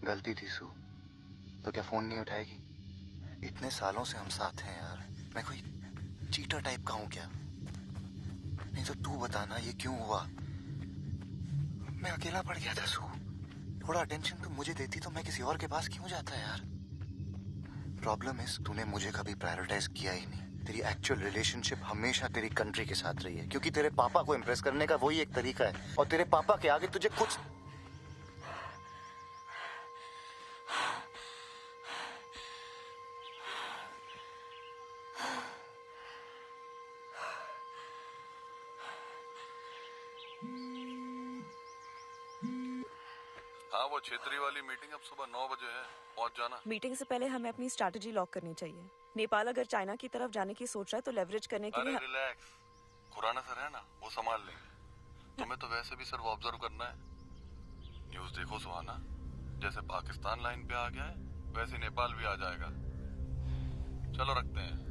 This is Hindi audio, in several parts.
गलती थी सू। तो क्या फोन नहीं उठाएगी? इतने सालों से हम साथ हैं यार। मैं कोई चीटर टाइप का हूं क्या? नहीं तो तू बताना ये क्यों हुआ? मैं अकेला पड़ गया था सू। थोड़ा अटेंशन तो मुझे देती तो मैं किसी और के पास क्यों जाता यार? प्रॉब्लम इज तूने मुझे कभी प्रायोरिटाइज किया ही नहीं। तेरी एक्चुअल रिलेशनशिप हमेशा तेरी कंट्री के साथ रही है, क्योंकि तेरे पापा को इम्प्रेस करने का वही एक तरीका है, और तेरे पापा के आगे तुझे कुछ। हाँ, वो क्षेत्रीय वाली मीटिंग अब सुबह 9 बजे है, पहुंच जाना। मीटिंग से पहले हमें अपनी स्ट्रैटेजी लॉक करनी चाहिए। नेपाल अगर चाइना की तरफ जाने की सोच रहा है तो लेवरेज करने के लिए। रिलैक्स, खुराना सर है ना, वो संभाल लेंगे। तुम्हें तो वैसे भी सिर्फ ऑब्जर्व करना है। न्यूज देखो सुहाना, जैसे पाकिस्तान लाइन पे आ गया है वैसे नेपाल भी आ जाएगा। चलो रखते हैं।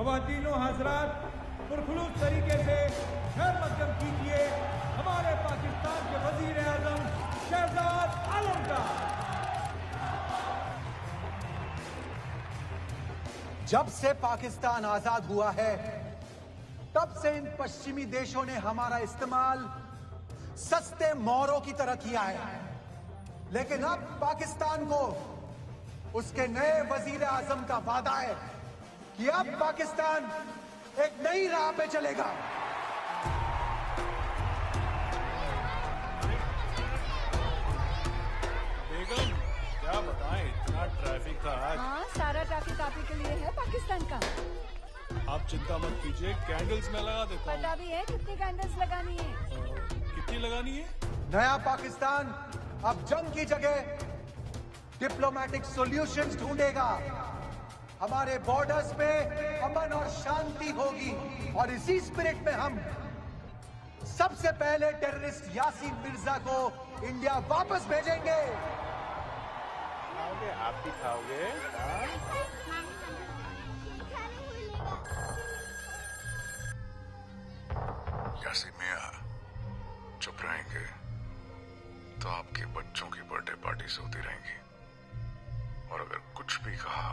ख़वातीनो हज़रात, पुरखुलूस तरीके से खैर मकदम कीजिए हमारे पाकिस्तान के वजीर आज़म शहजाद आलम का। जब से पाकिस्तान आजाद हुआ है तब से इन पश्चिमी देशों ने हमारा इस्तेमाल सस्ते मोरों की तरह किया है, लेकिन अब पाकिस्तान को उसके नए वजीर आजम का वादा है कि अब पाकिस्तान एक नई राह पे चलेगा। बेगम क्या बताएं, इतना ट्रैफिक था आज। हाँ, सारा ट्रैफिक आप ही के लिए है पाकिस्तान का। आप चिंता मत कीजिए, कैंडल्स मैं लगा देता हूँ। पता भी है कितनी कैंडल्स लगानी है? कितनी लगानी है? नया पाकिस्तान अब जंग की जगह डिप्लोमेटिक सॉल्यूशंस ढूंढेगा। हमारे बॉर्डर्स पे अमन और शांति होगी, और इसी स्पिरिट में हम सबसे पहले टेररिस्ट यासीन मिर्जा को इंडिया वापस भेजेंगे। खाओगे, आप भी खाओगे? यासीन मियां, चुप रहेंगे तो आपके बच्चों की बर्थडे पार्टीज होती रहेंगी, और अगर कुछ भी कहा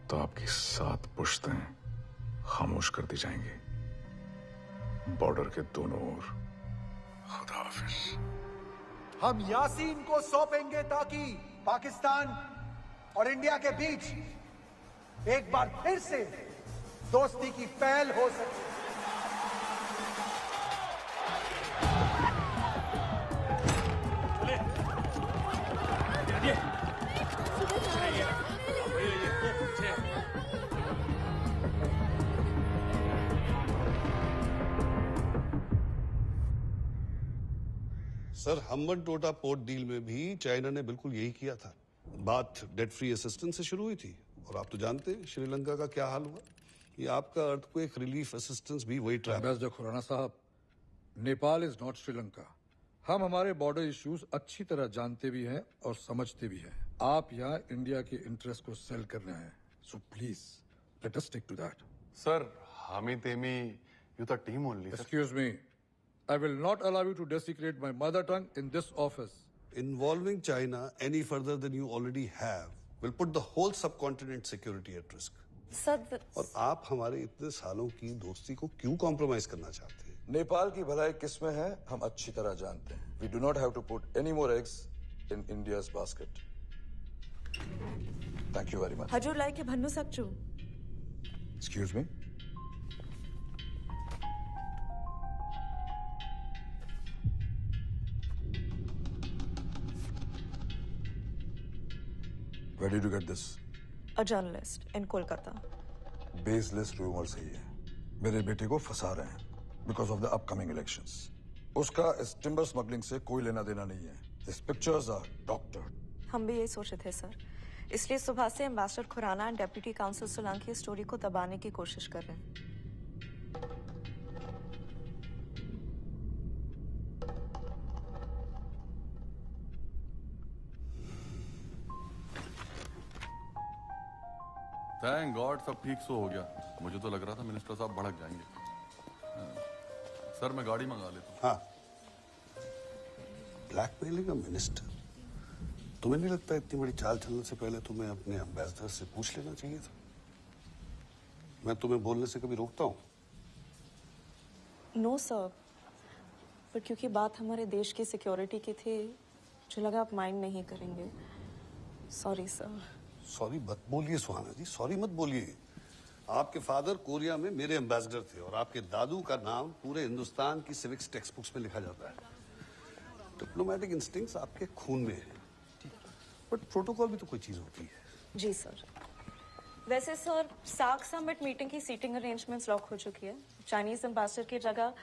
तो आपकी 7 पुश्तें खामोश कर दी जाएंगी। बॉर्डर के दोनों ओर। खुदा हाफिज। हम यासीन को सौंपेंगे ताकि पाकिस्तान और इंडिया के बीच एक बार फिर से दोस्ती की पहल हो सके। सर, हम्बन टोटा पोर्ट डील में भी चाइना ने बिल्कुल यही किया था। बात डेट फ्री असिस्टेंस से शुरू हुई थी, और आप तो जानते हैं श्रीलंका का क्या हाल हुआ। ये आपका अर्थक्वेक रिलीफ असिस्टेंस भी वही ट्रैप। एम्बेसडर खुराना साहब, नेपाल इज नॉट श्रीलंका। हम हमारे बॉर्डर इश्यूज अच्छी तरह जानते भी हैं और समझते भी हैं। आप यहाँ इंडिया के इंटरेस्ट को सेल करने आए, so please let us stick to that. Sir, हामी तेमी you the team only. Excuse me, I will not allow you to desecrate my mother tongue in this office. Involving China any further than you already have will put the whole subcontinent security at risk. Sir, और आप हमारे इतने सालों की दोस्ती को क्यों कॉम्प्रोमाइज करना चाहते हैं? नेपाल की भलाई किस में है हम अच्छी तरह जानते हैं। We do not have to put any more eggs in India's basket. Thank you very much. Hazur like भन्नु सक्छु। Excuse me? Where did you get this? A journalist in Kolkata. Baseless rumors है ये। मेरे बेटे को फंसा रहे हैं because of the upcoming elections. उसका इस टिम्बर स्मगलिंग से कोई लेना देना नहीं है। These pictures are doctored. हम भी यही सोच रहे थे सर, इसलिए सुबह से ambassador Khurana and deputy council Solanki story को दबाने की कोशिश कर रहे हैं। थैंक गॉड सब ठीक सो हो गया। मुझे तो लग रहा था मिनिस्टर साहब भड़क जाएंगे। सर मैं गाड़ी मंगा लेता हूँ। हाँ, ब्लैकमेलिंग मिनिस्टर, तुम्हें नहीं लगता इतनी बड़ी चाल चलने से पहले तुम्हें अपने एम्बेसडर से पूछ लेना चाहिए था? मैं तुम्हें बोलने से कभी रोकता हूँ? नो सर, पर क्योंकि बात हमारे देश की सिक्योरिटी की थी, मुझे लगा आप माइंड नहीं करेंगे। Sorry sir. सॉरी मत बोलिए सुहाना जी, सॉरी मत बोलिए। आपके फादर कोरिया में मेरे एम्बेसडर थे और आपके दादू का नाम पूरे हिंदुस्तान की सिविक्स टेक्स्ट बुक्स में लिखा जाता है। डिप्लोमेटिक इंस्टिंक्ट्स आपके खून में है, बट प्रोटोकॉल भी तो कोई चीज होती है। जी सर। वैसे सर, सार्क समिट मीटिंग की सीटिंग अरेंजमेंट्स लॉक हो चुकी है। चाइनीज एम्बेसडर की जगह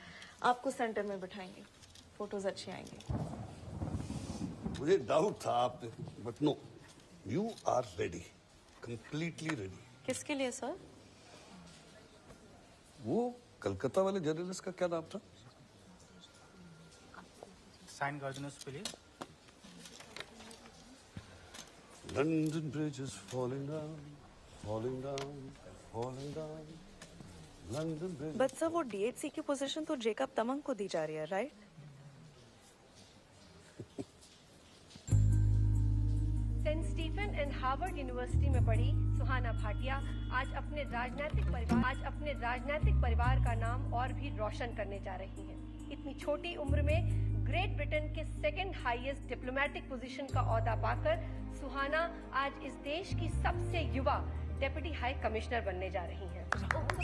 आपको सेंटर में बिठाएंगे, फोटोज अच्छी आएंगी। मुझे डाउट था आप, but no, you are ready, completely ready. किसके लिए सर? वो कलकत्ता वाले जर्नलिस्ट का क्या नाम था? साइन कर देना उसके लिए। London Bridge is falling down, falling down, falling down. London Bridge. But sir वो DHC की पोजीशन तो जेकब तमंग को दी जा रही है, right? Saint Stephen and Harvard university में पढ़ी सुहाना भाटिया आज अपने राजनीतिक परिवार का नाम और भी रोशन करने जा रही हैं। इतनी छोटी उम्र में ग्रेट ब्रिटेन के सेकंड हाईएस्ट डिप्लोमेटिक पोजीशन का ओहदा पाकर सुहाना आज इस देश की सबसे युवा डेप्यूटी हाई कमिश्नर बनने जा रही हैं।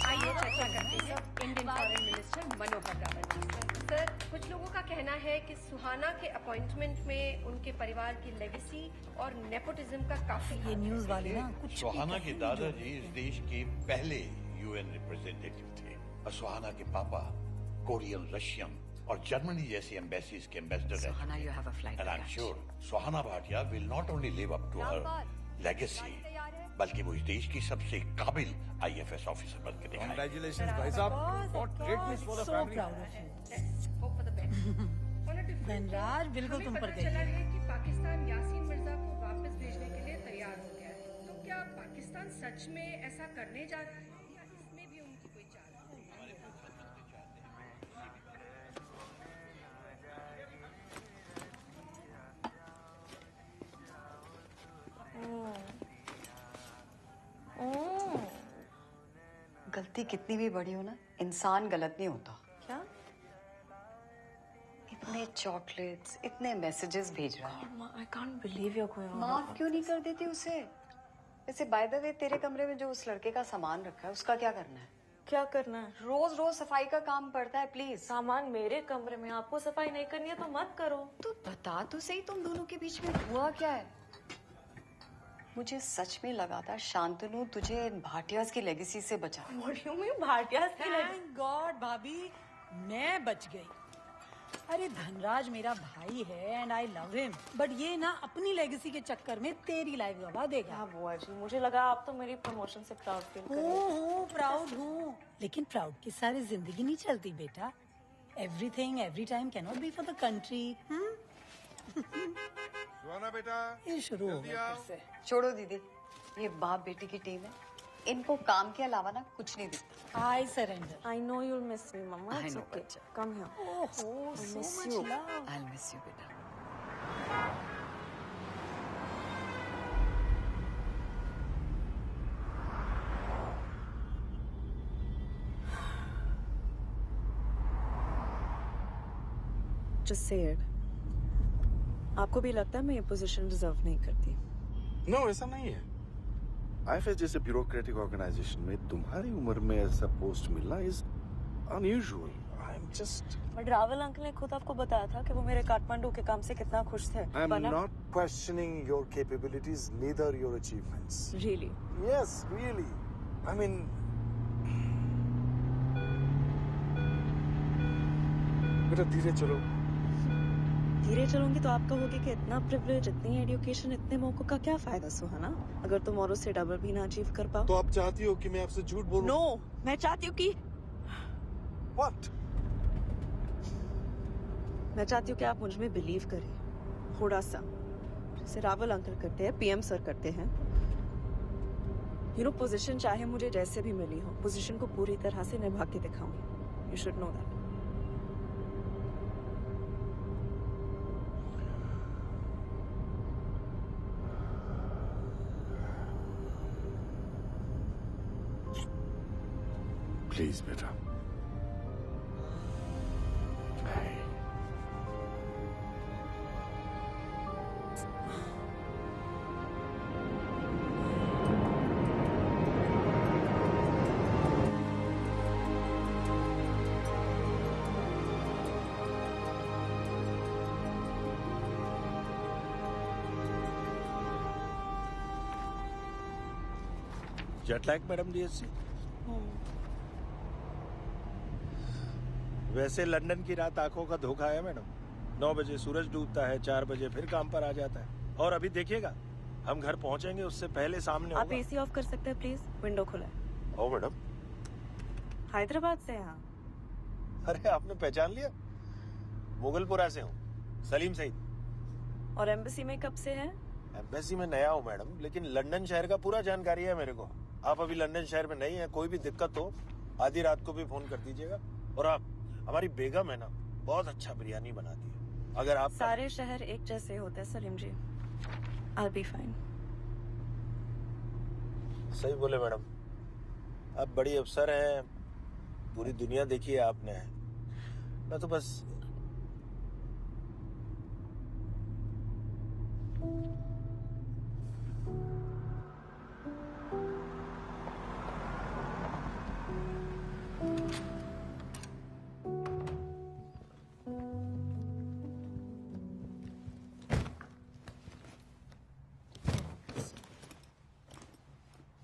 आइए चर्चा करते हैं इंडियन फॉरेन मिनिस्टर मनोहर रावत जी से। सर, कुछ लोगों का कहना है कि सुहाना के अपॉइंटमेंट में उनके परिवार की लेगेसी और नेपोटिज्म का काफी ये न्यूज़ वाले ना कुछ सुहाना के दादाजी इस देश के पहले यूएन रिप्रेजेंटेटिव थे और सुहाना के पापा कोरियन, रशियन और जर्मनी जैसी एम्बेसीज के एम्बेसडर रहे। And I am sure Suhana Bhatia will not only live up to her legacy, बल्कि वो इस देश की सबसे काबिल आईएफएस ऑफिसर बनकर दिखाएंगे। कांग्रेचुलेशंस भाई साहब, what great news for the family. Dhanraj बिल्कुल तुम पर गई चला है कि पाकिस्तान यासीन मिर्जा को वापस भेजने के लिए तैयार हो गया है। तो क्या पाकिस्तान सच में ऐसा करने जा रहा है या इसमें भी उनकी कोई चाल है? गलती कितनी भी बड़ी हो ना, इंसान गलत नहीं होता। क्या? इतने चॉकलेट्स, इतने मैसेजेस भेज रहा है। I can't believe you're going on. माफ क्यों नहीं कर देती उसे? वैसे बाय द वे तेरे कमरे में जो उस लड़के का सामान रखा है उसका क्या करना है? क्या करना है? रोज रोज सफाई का काम पड़ता है। प्लीज सामान मेरे कमरे में, आपको सफाई नहीं करनी है तो मत करो। तो बता तो सही, तुम दोनों के बीच में हुआ क्या है? मुझे सच में लगा था शांतनु तुझे भाटियाज की लेगेसी से बचा। What do you mean Bhatia's की लेगेसी? थैंक गॉड भाभी, मैं बच गई। अरे धनराज मेरा भाई है and I love him, but ये ना अपनी लेगेसी के चक्कर में तेरी लाइफ गवा देगा। हाँ बुआ जी, मुझे लगा आप तो मेरी प्रमोशन से प्राउड फील कर रहे हूँ, प्राउड हूँ, लेकिन प्राउड की सारी जिंदगी नहीं चलती बेटा। Everything every time can not be for the country. Suhana बेटा, ये शुरू हो गया फिर से। छोड़ो दीदी, ये बाप बेटी की टीम है, इनको काम के अलावा ना कुछ नहीं दिखता। I surrender. I know you'll miss me, Mama. I It's know, okay. बच्चा। Come here. Oh, I so miss much you. love. I'll miss you बेटा। Just say it. आपको भी लगता है मैं ये पोजीशन डिजर्व नहीं करती? नो ऐसा नहीं है। आईएफएस जैसे ब्यूरोक्रेटिक ऑर्गेनाइजेशन में तुम्हारी उम्र में ऐसा पोस्ट मिलना is unusual. I am just but Rawal uncle ने खुद आपको बताया था कि वो मेरे काठमांडू के काम से कितना खुश थे। I am not questioning your capabilities, neither your achievements. Really? Yes, really. I mean बेटा धीरे चलो। धीरे चलूंगी तो आप कहोगे कि इतना प्रिविलेज, इतनी एजुकेशन, इतने मौकों का क्या फायदा सुहाना, अगर तुम और उससे डबल भी ना अचीव कर पाओ? तो आप चाहती हो कि मैं आपसे झूठ बोलूं? नो, मैं चाहती हूँ कि व्हाट? मैं चाहती हूँ कि आप मुझ में बिलीव करें थोड़ा सा, जैसे रावल अंकल करते हैं, पीएम सर करते हैं। पोजीशन चाहे मुझे जैसे भी मिली हो, पोजीशन को पूरी तरह से निभा के दिखाऊंगी। You should know that. Please बेटा। Jet lag madam DSC? वैसे लंदन की रात आंखों का धोखा है मैडम। 9 बजे सूरज डूबता है, 4 बजे फिर काम पर आ जाता है। और अभी देखिएगा, हम घर पहुंचेंगे उससे पहले सामने आप एसी ऑफ कर सकते हैं प्लीज? विंडो खुला है। ओ मैडम। हैदराबाद से हैं? अरे आपने पहचान लिया? मुगलपुरा से हूँ, सलीम सईद। और एम्बेसी में कब से हैं? एम्बेसी में नया हूँ मैडम, लेकिन लंदन शहर का पूरा जानकारी है मेरे को। आप अभी लंदन शहर में नहीं है, कोई भी दिक्कत हो आधी रात को भी फोन कर दीजिएगा। और आप, हमारी बेगम है ना, बहुत अच्छा बिरयानी बनाती है। अगर आप सारे शहर एक जैसे होते हैं सलीम जी। I'll be fine। सही बोले मैडम, आप बड़ी अफसर हैं, पूरी दुनिया देखी है आपने। मैं तो बस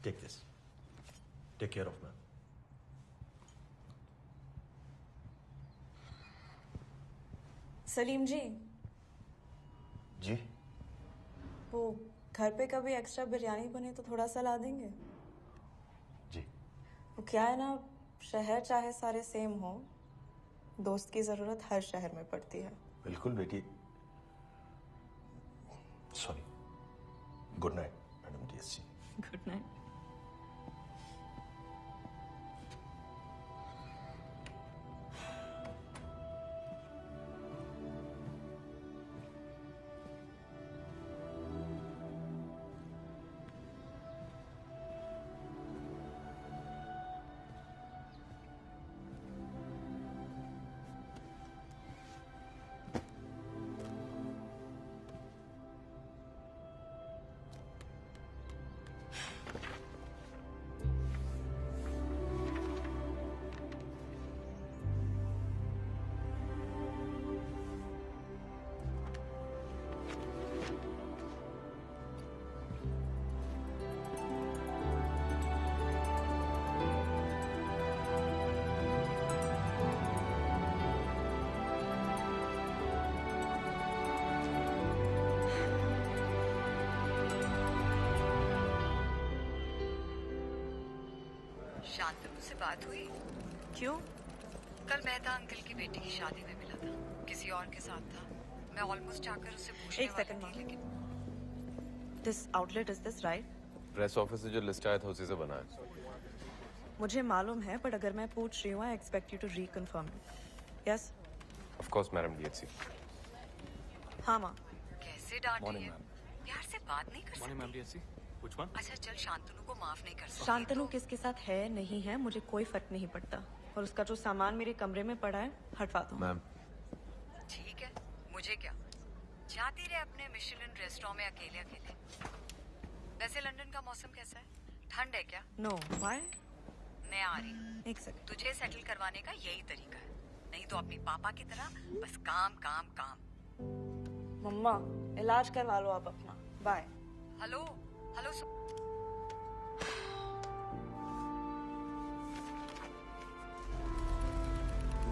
Take this. Take care of me. Salim जी। जी? वो घर पे कभी एक्स्ट्रा बिरयानी बने तो थोड़ा सा ला देंगे? जी। वो क्या है ना, शहर चाहे सारे सेम हो, दोस्त की जरूरत हर शहर में पड़ती है। बिल्कुल बेटी। Sorry. Good night madam DSC. Good night. Shantanu से बात हुई? क्यों? कल मेहता अंकल की बेटी की शादी में मिला था, किसी और के साथ था। मैं ऑलमोस्ट जाकर उससे पूछने वाली थी, लेकिन this outlet is this right? Press office से जो लिस्ट आया था उसी से बना है। मुझे मालूम है, बट अगर मैं पूछ रही हूँ, I expect you to reconfirm. Yes? Of course madam DSC. हाँ माँ। कैसे डांटी है? प्यार से बात नहीं कर सकती। Morning ma'am DSC. Which one? अच्छा चल, शांतनु को माफ नहीं कर सकती। शांतनु किसके साथ है नहीं है मुझे कोई फर्क नहीं पड़ता, और उसका जो सामान मेरे कमरे में पड़ा है हटवा दो। मैम। ठीक है, मुझे क्या, जाती रहे अपने मिशेलिन रेस्टोरेंट में अकेले अकेले। वैसे लंदन का मौसम कैसा है? ठंड है क्या? नो। व्हाई? मैं आ रही। एक सेकंड। तुझे सेटल करवाने का यही तरीका है, नहीं तो अपनी पापा की तरह बस काम काम काम। मम्मा, इलाज करवा लो आप अपना। Bye. Hello hello.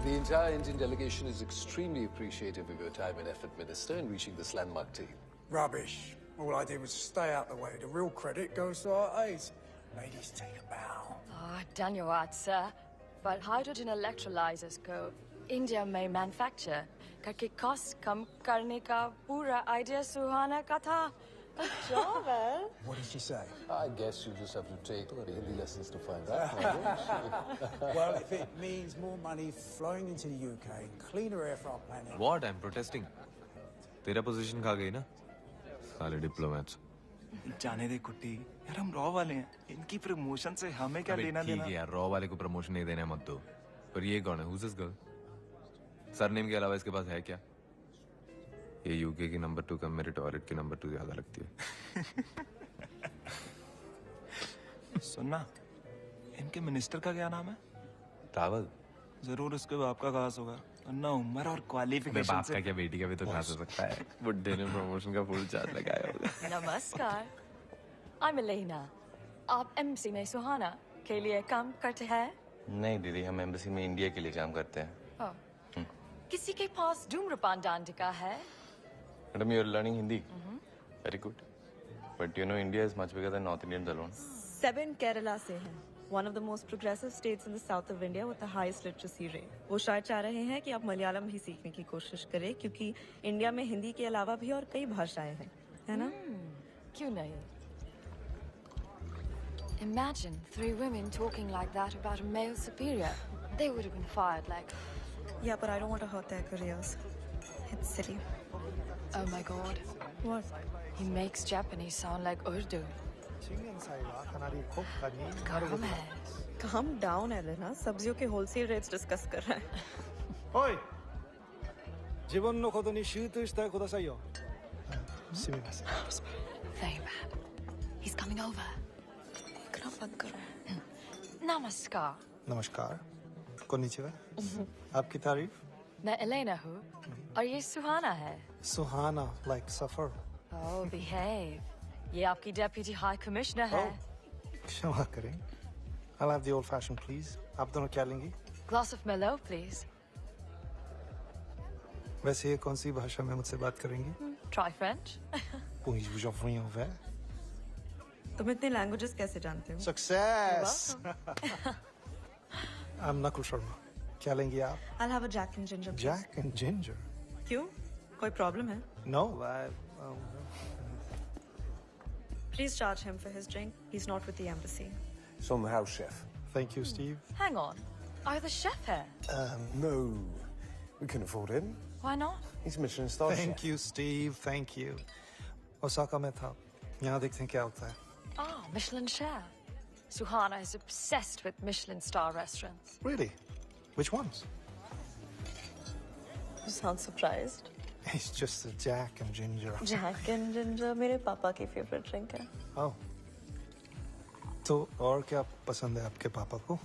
The entire Indian delegation is extremely appreciative of your time and effort, Minister, in reaching this landmark deal. Rubbish. All I did was stay out the way. The real credit goes to our aides. Ladies, take a bow. Oh, धन्यवाद, sir. But hydrogen electrolyzers को India में manufacture करके cost कम करने का पूरा idea सुहाना का था. Good job, Al. What did she say? I guess you just have to take Hindi lessons to find out. Well, Well, if it means more money flowing into the UK and cleaner air for our planet. What? I'm protesting. तेरा पोजीशन खा गई ना साले डिप्लोमेट्स। जाने दे कुट्टी यार, हम रॉ वाले हैं, इनकी प्रमोशन से हमें क्या लेना ठीक देना। है यार, रॉ वाले को प्रमोशन नहीं देना मत दो। पर ये कौन है? Who's this girl? सरनेम के अलावा इसके पास है क्या? ये यूके की नंबर 2 कम मेरे टॉयलेट की नंबर 2 ज्यादा लगती है। सुनना, इनके मिनिस्टर का क्या नाम है? रावल। जरूर उसके बाप का खास होगा, वरना उम्र और क्वालिफिकेशन बाप से। का क्या बेटी का भी तो खास हो सकता है। बुड्ढे ने प्रमोशन का फुल चार्ज लगाया होगा। नमस्कार, I'm Elena. आप एम्बेसी में सुहाना के लिए काम करते हैं? नहीं दीदी, हम एम्बेसी में इंडिया के लिए काम करते हैं। किसी के पास धूम्रपान डांडिका है? Madam, you are learning Hindi? Very good. But you know India is much bigger than north Indians alone. 7 Kerala से हैं। One of the most progressive states in the south of India with the highest literacy rate. वो शायद चाह रहे हैं कि आप मलयालम भी सीखने की कोशिश करें, क्योंकि इंडिया में हिंदी के अलावा भी और कई भाषाएं हैं, है ना? क्यों नहीं? Imagine 3 women talking like that about a male superior. They would have been fired like. Yeah, but I don't want to hurt their careers. It's silly. Oh my God. What? He makes Japanese sound like Urdu. Calm down, Elena. सब्जियों के wholesale rates discuss कर रहा है. おい、自分のことに集中してくださいよ。すみません。 Very bad. He's coming over. इतना बंद करो. नमस्कार. नमस्कार, कोनिचिवा। आपकी तारीफ? मैं एलेना हूँ और ये सुहाना है। सुहाना, like सफर। Oh, behave. ये आपकी डेप्यूटी हाई कमिश्नर है। क्षमा करें। I'll have the old fashioned, please. आप दोनों क्या लेंगी? Glass of Merlot, please. वैसे ये कौन सी भाषा में मुझसे बात करेंगी? Try French. Puis-je offrir un verre? तुम इतने languages कैसे जानते हो? Success! I'm Nakul Sharma. क्या लेंगी आप? I'll have a Jack and Ginger. Jack and Ginger? क्यों? कोई problem है? No, Please charge him for his drink. He's not with the embassy. It's on the house chef. Thank you, Steve. Hang on. Are you the chef here? No, we can afford him. Why not? He's Michelin star chef. Thank you, Steve. Thank you. Osaka में था. यहाँ देखते हैं क्या होता है. Ah, Michelin chef. Suhana is obsessed with Michelin star restaurants. Really? Which ones? You sound surprised. It's just a Jack and Ginger. Jack and Ginger मेरे पापा की favorite drink है. Oh. तो और क्या पसंद है आपके पापा को?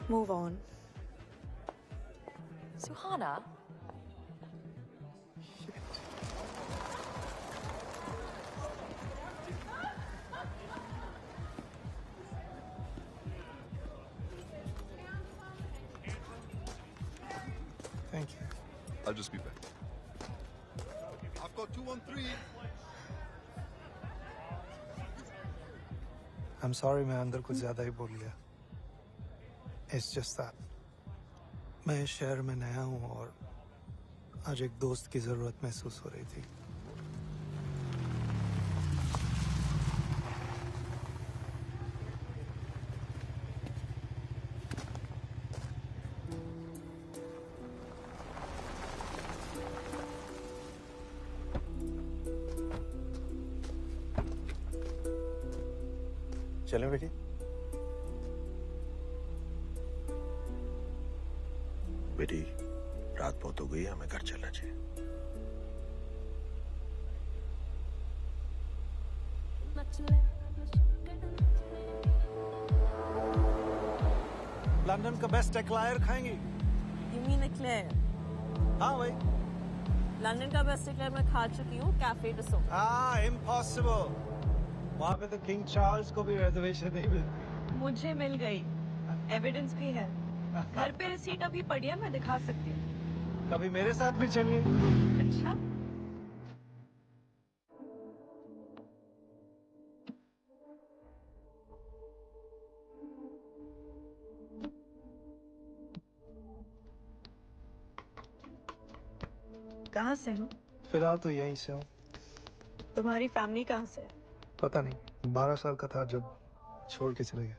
Move on. Suhana? Thank you. I'll just be back. I've got 213. I'm sorry, मैं अंदर कुछ ज्यादा ही बोल गया. It's just that मैं इस शहर में नया हूँ और आज एक दोस्त की जरूरत महसूस हो रही थी. चलें बेटी? बेटी, रात बहुत हो गई है, हमें घर चलना चाहिए. लंदन का बेस्ट एक्लायर खाएंगी? You mean eclair? हाँ भाई. लंदन का बेस्ट eclair मैं खा चुकी हूँ, कैफे डे सो. Impossible. वहाँ पे तो किंग चार्ल्स को भी रिजर्वेशन नहीं मिलती. मुझे मिल गई. एविडेंस भी है. घर पे रिसीट अभी पड़ी है, मैं दिखा सकती हूँ. कभी मेरे साथ भी चलिए. अच्छा. कहाँ से हो? फिलहाल तो यहीं से हूँ। तुम्हारी फैमिली कहाँ से है? पता नहीं, 12 साल का था जब छोड़ के चले गए।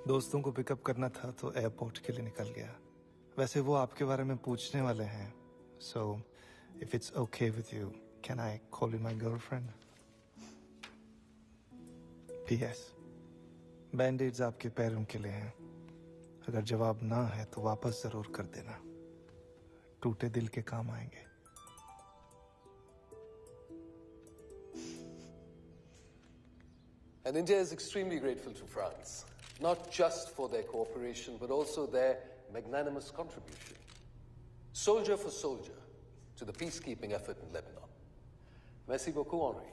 दोस्तों को पिकअप करना था तो एयरपोर्ट के लिए निकल गया। वैसे वो आपके बारे में पूछने वाले हैं। So if it's okay with you, can I call you my girlfriend? PS, बैंडेड्स आपके पैरों के लिए हैं। अगर जवाब ना है तो वापस जरूर कर देना, टूटे दिल के काम आएंगे। And India is extremely grateful to France, not just for their cooperation, but also their magnanimous contribution, soldier for soldier, to the peacekeeping effort in Lebanon. Merci beaucoup, Henri.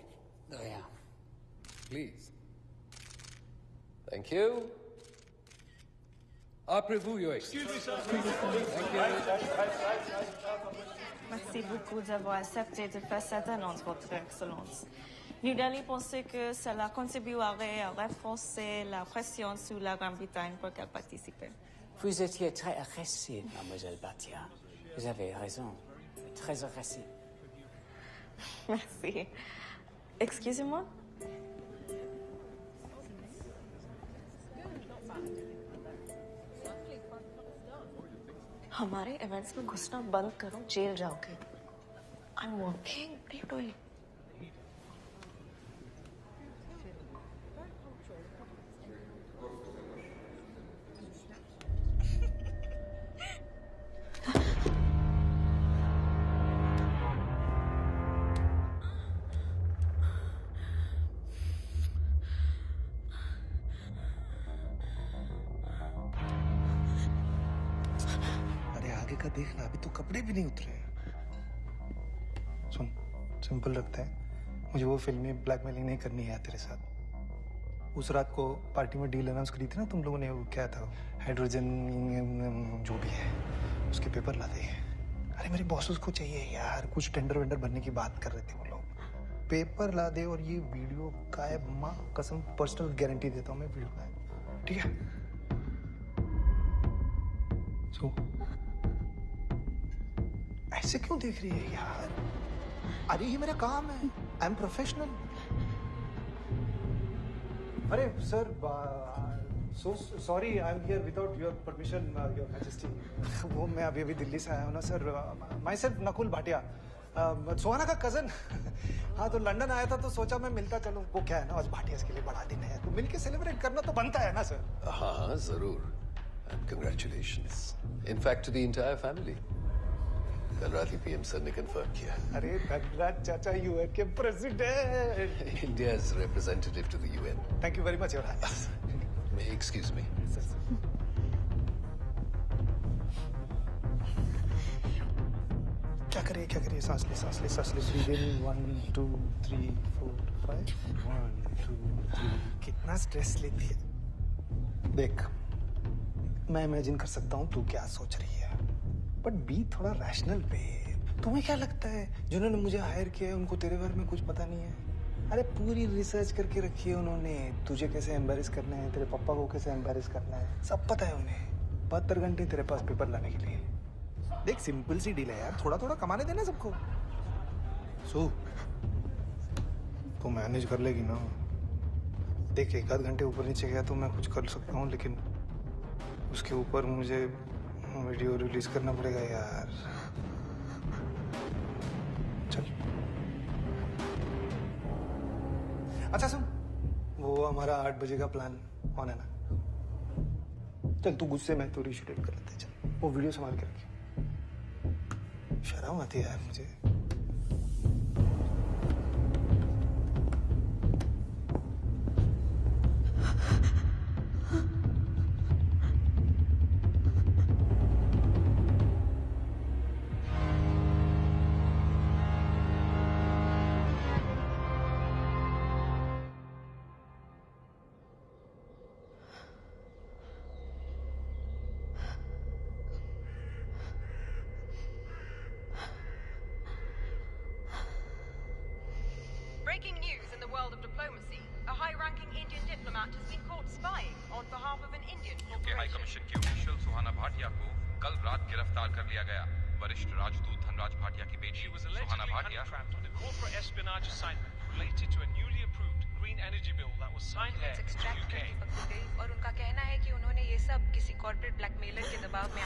De rien. Please. Thank you. Après vous, Your Excellency. Thank you. Merci beaucoup d'avoir accepté de faire cette annonce, Votre Excellence. New Delhi pensait que cela contribuerait à renforcer la pression sur la Grande-Bretagne pour qu'elle participe. Vous étiez très agressive, mademoiselle Bhatia. Vous avez raison. Très agressive. Merci. Excusez-moi. हमारे इवेंट्स में घुसना बंद करो, जेल जाओगे। I'm working. What are you doing? का देखना, अभी तो कपड़े भी नहीं उतरे। सुन, सिंपल रखते हैं, मुझे वो फिल्मी ब्लैकमेलिंग नहीं करनी है तेरे साथ। उस रात को पार्टी में डील अनाउंस करी थी ना तुम लोगों ने, वो क्या था, हाइड्रोजन जो भी है, उसके पेपर ला दे। अरे मेरे बॉसेस को चाहिए यार, कुछ टेंडर वेंडर बनने की बात कर रहे थे वो लोग। पेपर ला दे और ये वीडियो का है, माँ कसम पर्सनल गारंटी देता हूँ मैं वीडियो का, ठीक है? सो ऐसे क्यों देख रही है यार? अरे ये मेरा काम है, आई एम प्रोफेशनल। अरे sir, so sorry, I am here without your permission, your majesty. वो मैं अभी अभी दिल्ली से आया हूँ ना sir. Myself Nakul Bhatia, Suhana का कजन। हाँ, तो लंदन आया था तो सोचा मैं मिलता चलूँ। वो क्या है ना, आज भाटिया के लिए बड़ा दिन है, तो मिलके सेलिब्रेट करना तो बनता है ना सर। हाँ, जरूर। And congratulations. In fact, to the entire family. कल रात ही पीएम सर ने कंफर्म किया। अरे धनराज चाचा, यूएन के president. India's representative to the UN. Thank you very much, Your Highness. May excuse me. क्या करिए, सांस ले, सांस ले। Breathe in, 1 2 3 4 5 1 2 3। कितना स्ट्रेस लेती है देख। मैं इमेजिन कर सकता हूँ तू क्या सोच रही है, बट बी थोड़ा रैशनल पे। तुम्हें क्या लगता है जिन्होंने मुझे हायर किया है उनको तेरे बारे में कुछ पता नहीं है? अरे पूरी रिसर्च करके रखी है उन्होंने, तुझे कैसे एम्बैरेस करना है, तेरे पापा को कैसे एम्बैरेस करना है, सब पता है उन्हें। 72 घंटे तेरे पास पेपर लाने के लिए। देख, सिंपल सी डील है यार, थोड़ा थोड़ा कमाने देना सबको। सो तो मैनेज कर लेगी ना? देख 1 आध घंटे ऊपर नीचे गया तो मैं कुछ कर सकता हूँ, लेकिन उसके ऊपर मुझे वीडियो रिलीज करना पड़ेगा यार। चल। अच्छा सुन, वो हमारा 8 बजे का प्लान ऑन है ना? चल तू गुस्से में तो रीशूट कर लेते। चल वो वीडियो संभाल के रखिए। शर्म आती है यार मुझे। Breaking news in the world of diplomacy. A high-ranking Indian diplomat has been caught spying on behalf of an Indian UK high commission की ऑफिशियल सुहाना भाटिया को कल रात गिरफ्तार कर लिया गया। वरिष्ठ राजदूत धनराज भाटिया की बेटी सुहाना Bhatia on a corporate espionage assignment related to a newly approved green energy bill that was signed here in the UK. और उनका कहना है कि उन्होंने ये सब किसी कॉर्पोरेट ब्लैकमेलर के दबाव में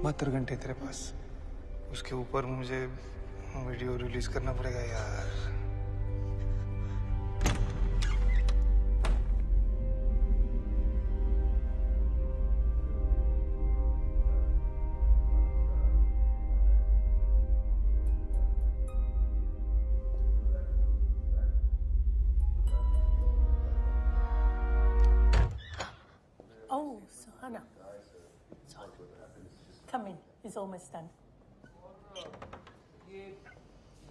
बहत्तर घंटे तेरे पास, उसके ऊपर मुझे वीडियो रिलीज करना पड़ेगा यार। Oh, Suhana. Come in. It's almost done. ये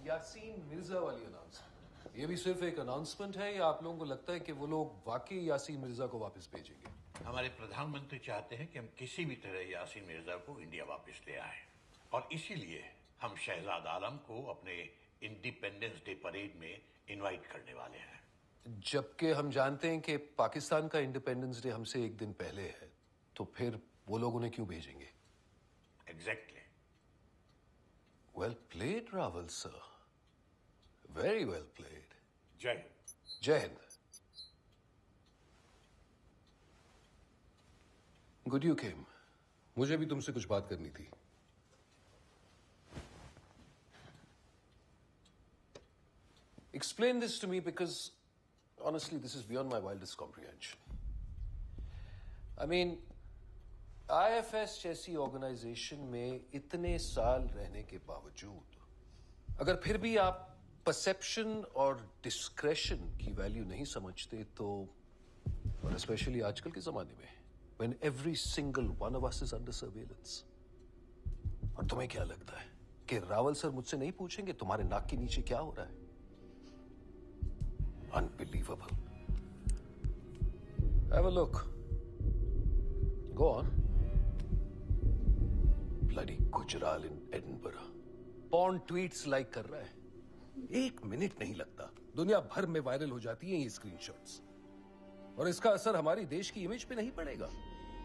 यासीन मिर्जा वाली अनाउंसमेंट, ये भी सिर्फ एक अनाउंसमेंट है या आप लोगों को लगता है कि वो लोग वाकई यासीन मिर्जा को वापस भेजेंगे? हमारे प्रधानमंत्री चाहते हैं कि हम किसी भी तरह यासीन मिर्जा को इंडिया वापस ले आए, और इसीलिए हम शहजाद आलम को अपने इंडिपेंडेंस डे परेड में इनवाइट करने वाले हैं। जबकि हम जानते हैं कि पाकिस्तान का इंडिपेंडेंस डे हमसे एक दिन पहले है, तो फिर वो लोग उन्हें क्यों भेजेंगे? Exactly. Well played, Raval sir. Very well played. जय हिंद। जय हिंद। Good you came. मुझे भी तुमसे कुछ बात करनी थी। Explain this to me because honestly this is beyond my wildest comprehension. I mean, IFS जैसी ऑर्गेनाइजेशन में इतने साल रहने के बावजूद अगर फिर भी आप परसेप्शन और डिस्क्रेशन की वैल्यू नहीं समझते तो, और स्पेशली आजकल के जमाने में when every single one of us is under surveillance, और तुम्हें क्या लगता है कि रावल सर मुझसे नहीं पूछेंगे तुम्हारे नाक के नीचे क्या हो रहा है? Unbelievable. Have a look. Go on. Bloody Gujral in Edinburgh. Porn tweets like कर रहा है। 1 मिनट नहीं लगता, दुनिया भर में वायरल हो जाती हैं ये स्क्रीनशॉट्स, और इसका असर हमारी देश की इमेज पे नहीं पड़ेगा,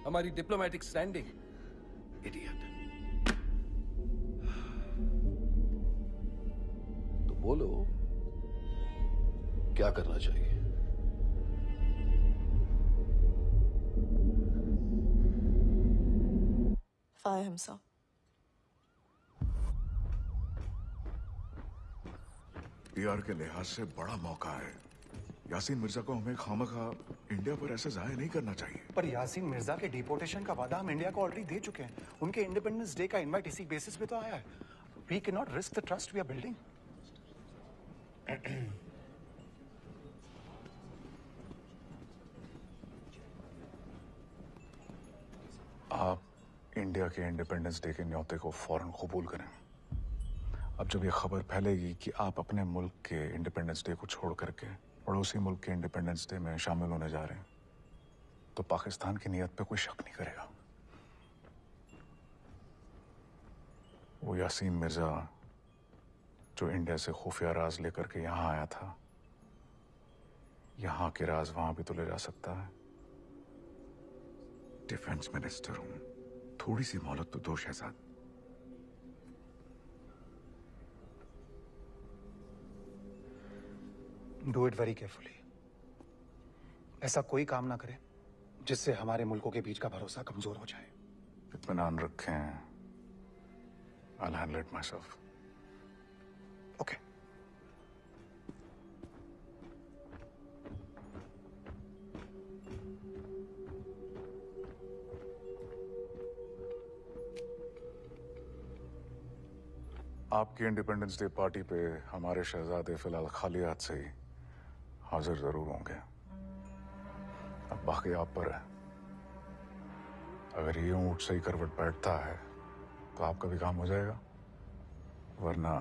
हमारी डिप्लोमेटिक स्टैंडिंग। इडियट। तो बोलो क्या करना चाहिए? Fire him, sir. पीआर के लिहाज से बड़ा मौका है। यासीन मिर्जा को हमें खामखा इंडिया पर ऐसे जाया नहीं करना चाहिए। पर यासीन मिर्जा के डिपोर्टेशन का वादा हम इंडिया को ऑलरेडी दे चुके हैं। उनके इंडिपेंडेंस डे का इनवाइट इसी बेसिस पे तो आया है। We can not risk the trust we are building. आप इंडिया के इंडिपेंडेंस डे के न्योते को फौरन कबूल करें। अब जब ये खबर फैलेगी कि आप अपने मुल्क के इंडिपेंडेंस डे को छोड़ करके पड़ोसी मुल्क के इंडिपेंडेंस डे में शामिल होने जा रहे हैं, तो पाकिस्तान की नीयत पे कोई शक नहीं करेगा। वो यासीन मिर्जा जो इंडिया से खुफिया राज लेकर के यहाँ आया था, यहाँ के राज वहां भी तो ले जा सकता है। डिफेंस मिनिस्टर हूं, थोड़ी सी मोहलत तो दो Shahzad. Do it very carefully. ऐसा कोई काम ना करे जिससे हमारे मुल्कों के बीच का भरोसा कमजोर हो जाए। इत्मीनान रखें, I'll handle it myself. Okay. आपकी इंडिपेंडेंस डे पार्टी पे हमारे शहजादे फिलहाल खाली हाथ से ही हाजिर जरूर होंगे। अब बाकी आप पर है। अगर ये ऊंट सही करवट बैठता है तो आपका भी काम हो जाएगा, वरना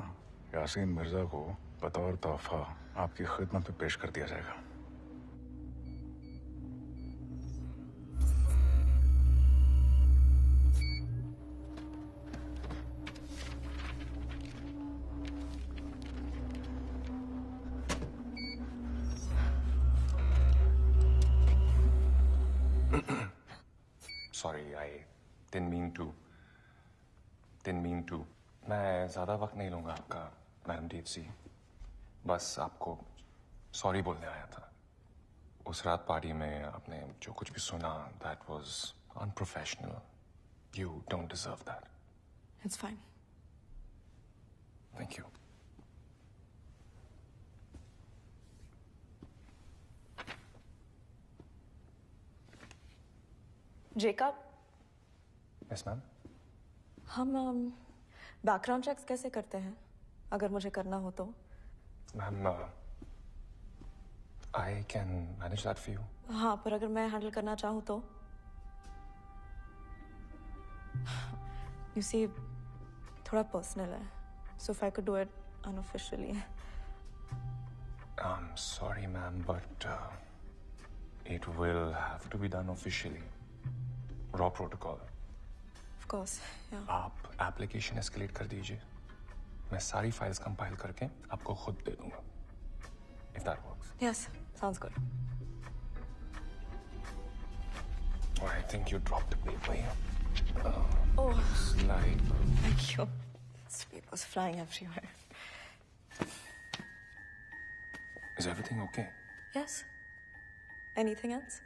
यासीन मिर्जा को बतौर तोहफा आपकी खिदमत में पेश कर दिया जाएगा। Sorry, I didn't mean to. मैं ज़्यादा वक्त नहीं लूँगा आपका, मैडम दीप्सी। बस आपको सॉरी बोलने आया था। उस रात पार्टी में आपने जो कुछ भी सुना, that was unprofessional. You don't deserve that. It's fine. Thank you. Jacob, Yes, ma'am. हम बैकग्राउंड चेक्स कैसे करते हैं अगर मुझे करना हो तो? Ma'am, I can manage that for you. हाँ, पर अगर मैं हैंडल करना चाहूँ तो? You see, थोड़ा पर्सनल है, so if I could do it unofficially. I'm sorry, ma'am, but it will have to be done officially. Raw protocol. Of course, yeah. आप एप्लीकेशन एस्केलेट कर दीजिए, मैं सारी फाइल्स कंपाइल करके आपको खुद दे दूंगा। If that works. Yes, sounds good. Oh, I think you dropped the paper here. Oh, Slide. thank you. This paper's flying everywhere. Is everything okay? Yes. Anything else?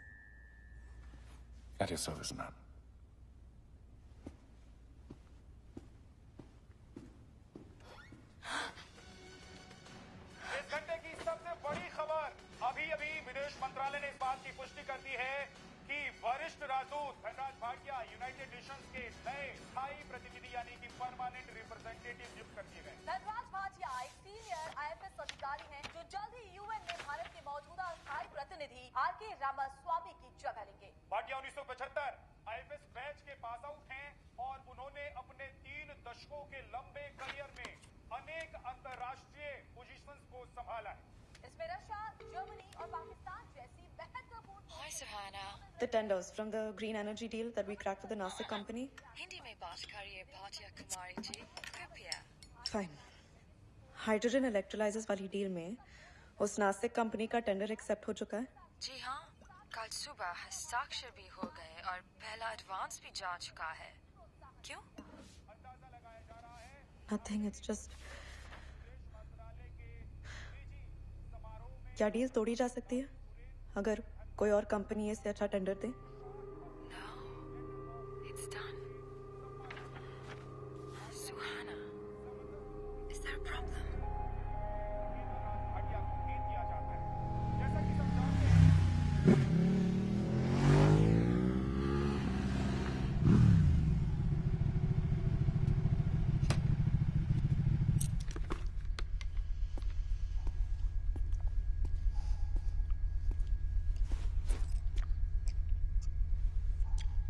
At your service, ma'am. इस घंटे की सबसे बड़ी खबर, अभी विदेश मंत्रालय ने इस बात की पुष्टि कर दी है कि वरिष्ठ राजदूत धनराज भाटिया यूनाइटेड नेशंस के नए स्थायी प्रतिनिधि यानी कि परमानेंट रिप्रेजेंटेटिव नियुक्त कर दिए गए। धनराज भाटिया एक सीनियर IFS अधिकारी हैं जो जल्द ही UN में भारत के मौजूदा स्थायी प्रतिनिधि RK रामास्वामी की जगह लेंगे। भाटिया 1975 IFS बैच के पास आउट हैं और उन्होंने अपने 3 दशकों के लंबे करियर में अनेक अंतर्राष्ट्रीय पोजीशंस को संभाला है। इसमें रशिया, जर्मनी और पाकिस्तान जैसी महत्वपूर्ण। Hi, Suhana. The tenders from the green energy deal that we cracked with the Nasik company. Hindi में बात करिए भाटिया कुमारी जी, कृपया। Fine. हाइड्रोजन इलेक्ट्रोलाइजर्स वाली डील में उस नासिक कंपनी का टेंडर एक्सेप्ट हो चुका है? जी हाँ, कल सुबह हस्ताक्षर भी हो गए और पहला एडवांस भी जा चुका है। क्यों? Nothing. It's just. क्या डील तोड़ी जा सकती है अगर कोई और कंपनी इससे अच्छा tender they? It's done. Suhana, is there a problem?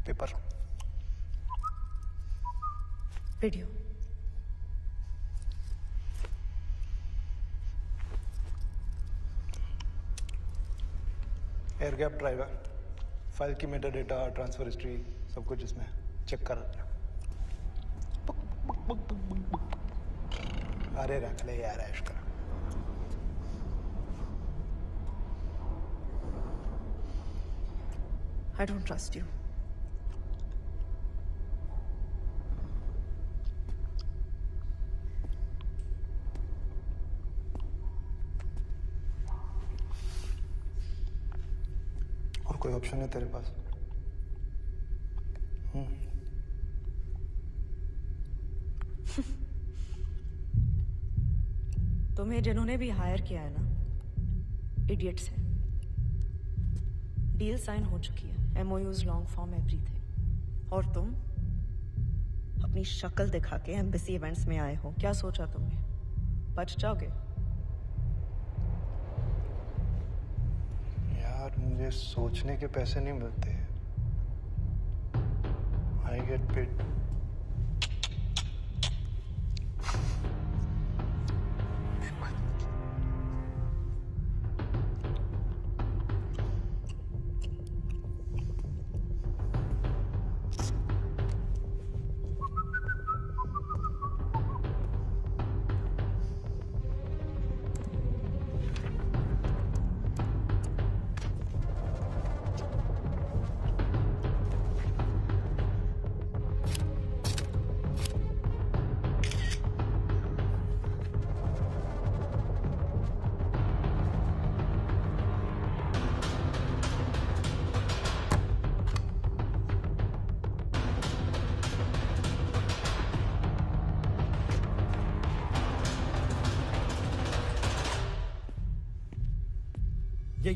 Paper, video. Air gap driver, file की मेटा डेटा, ट्रांसफर हिस्ट्री, सब कुछ इसमें चेक कर। अरे रख ले यार ऐश कर। I don't trust you. कोई ऑप्शन है तेरे पास? तुम्हें जिन्होंने भी हायर किया है ना, इडियट्स हैं। डील साइन हो चुकी है, MOUs, लॉन्ग फॉर्म, एवरीथिंग। और तुम अपनी शक्ल दिखा के एम्बेसी इवेंट्स में आए हो। क्या सोचा तुमने? बच जाओगे? यार मुझे सोचने के पैसे नहीं मिलते। I get paid.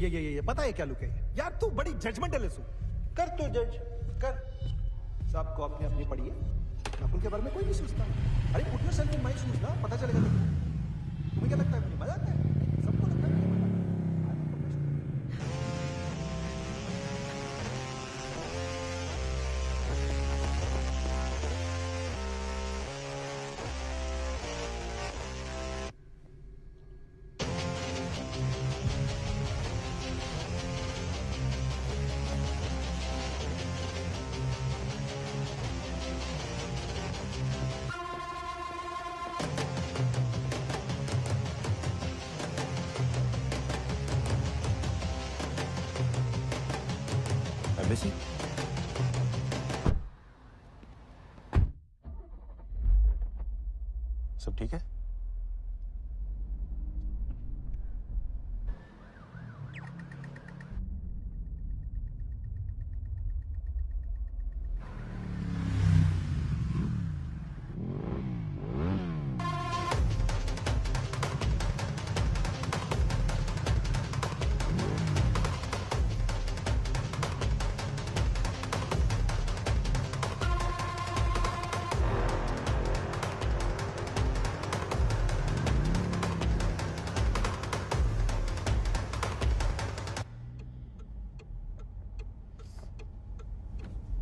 ये पता है क्या लुक है? यार तू बड़ी जजमेंटल है। कर तू जज कर। सबको अपनी अपनी पड़ी है। नकुल के बारे में कोई नहीं सोचता। अरे put your self in my shoes ना, पता चलेगा तुझे। तुम्हें क्या लगता है मुझे मजा आता है? सबको लगता है मुझे मजा एम्बेसी? सब ठीक है?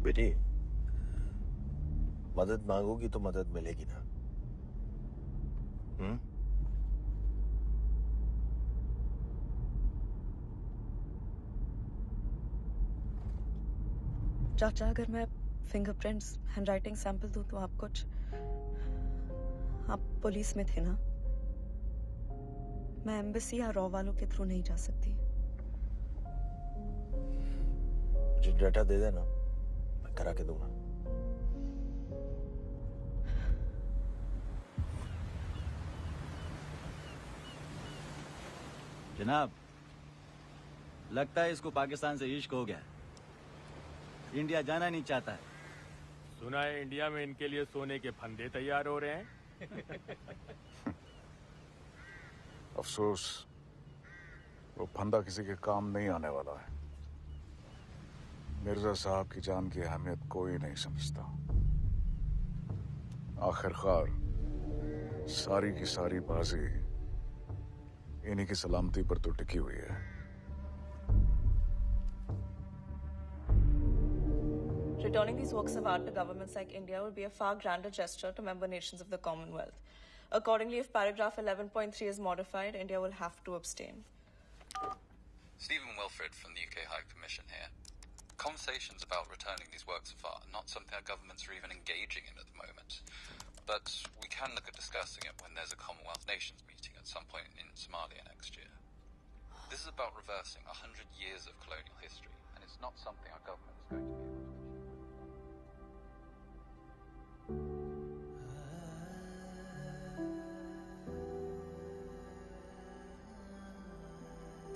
बेटी, मदद मांगोगी तो मदद मिलेगी ना? चाचा, अगर मैं फिंगरप्रिंट्स, हैंडराइटिंग सैंपल दूं तो आप पुलिस में थे ना? मैं एम्बेसी या रॉ वालों के थ्रू नहीं जा सकती। मुझे डाटा दे देना, मैं करा के दूंगा। जनाब, लगता है इसको पाकिस्तान से इश्क हो गया। इंडिया जाना नहीं चाहता है। सुना है इंडिया में इनके लिए सोने के फंदे तैयार हो रहे हैं। अफसोस, वो फंदा किसी के काम नहीं आने वाला है। मिर्जा साहब की जान की अहमियत कोई नहीं समझता। आखिरकार सारी की सारी बाजी इन्हीं की सलामती पर तो टिकी हुई है। Returning these works of art to governments like India would be a far grander gesture to member nations of the Commonwealth. Accordingly, if paragraph 11.3 is modified, India will have to abstain. Stephen Wilfred from the UK High Commission here. Conversations about returning these works of art are not something our governments are even engaging in at the moment. But we can look at discussing it when there's a Commonwealth Nations meeting at some point in Somalia next year. This is about reversing 100 years of colonial history, and it's not something our government is going to be able to achieve.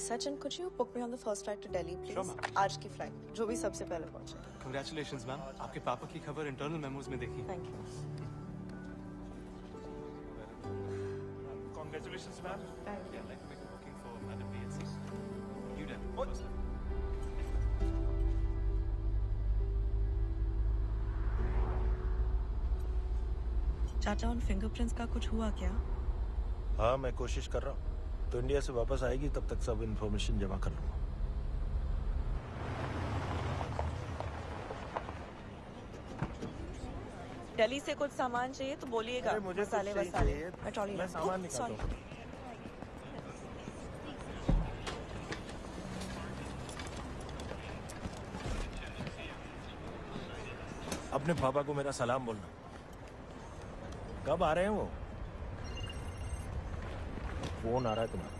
Sachin, could you book me on the first flight to Delhi, please? Sure, ma'am. आज की फ्लाइट, जो भी सबसे पहले पहुंचे. Congratulations, ma'am. आपके पापा की खबर इंटरनल मेमोज में देखी. Thank you. Congratulations, ma'am. Thank you. Yeah, I'd like to make a booking for Madam B&C. You did. चाचा, उन फिंगरप्रिंट्स का कुछ हुआ क्या? हाँ, मैं कोशिश कर रहा हूँ. तो इंडिया से वापस आएगी तब तक सब इन्फॉर्मेशन जमा कर लूंगा. दिल्ली से कुछ सामान चाहिए तो बोलिएगा. अरे मुझे मसाले कुछ वसाले. चाहिए. मैं ट्रॉली मैं सामान निकालता हूँ. अपने पापा को मेरा सलाम बोलना. कब आ रहे हैं वो? फोन आ रहा है तुम्हारा.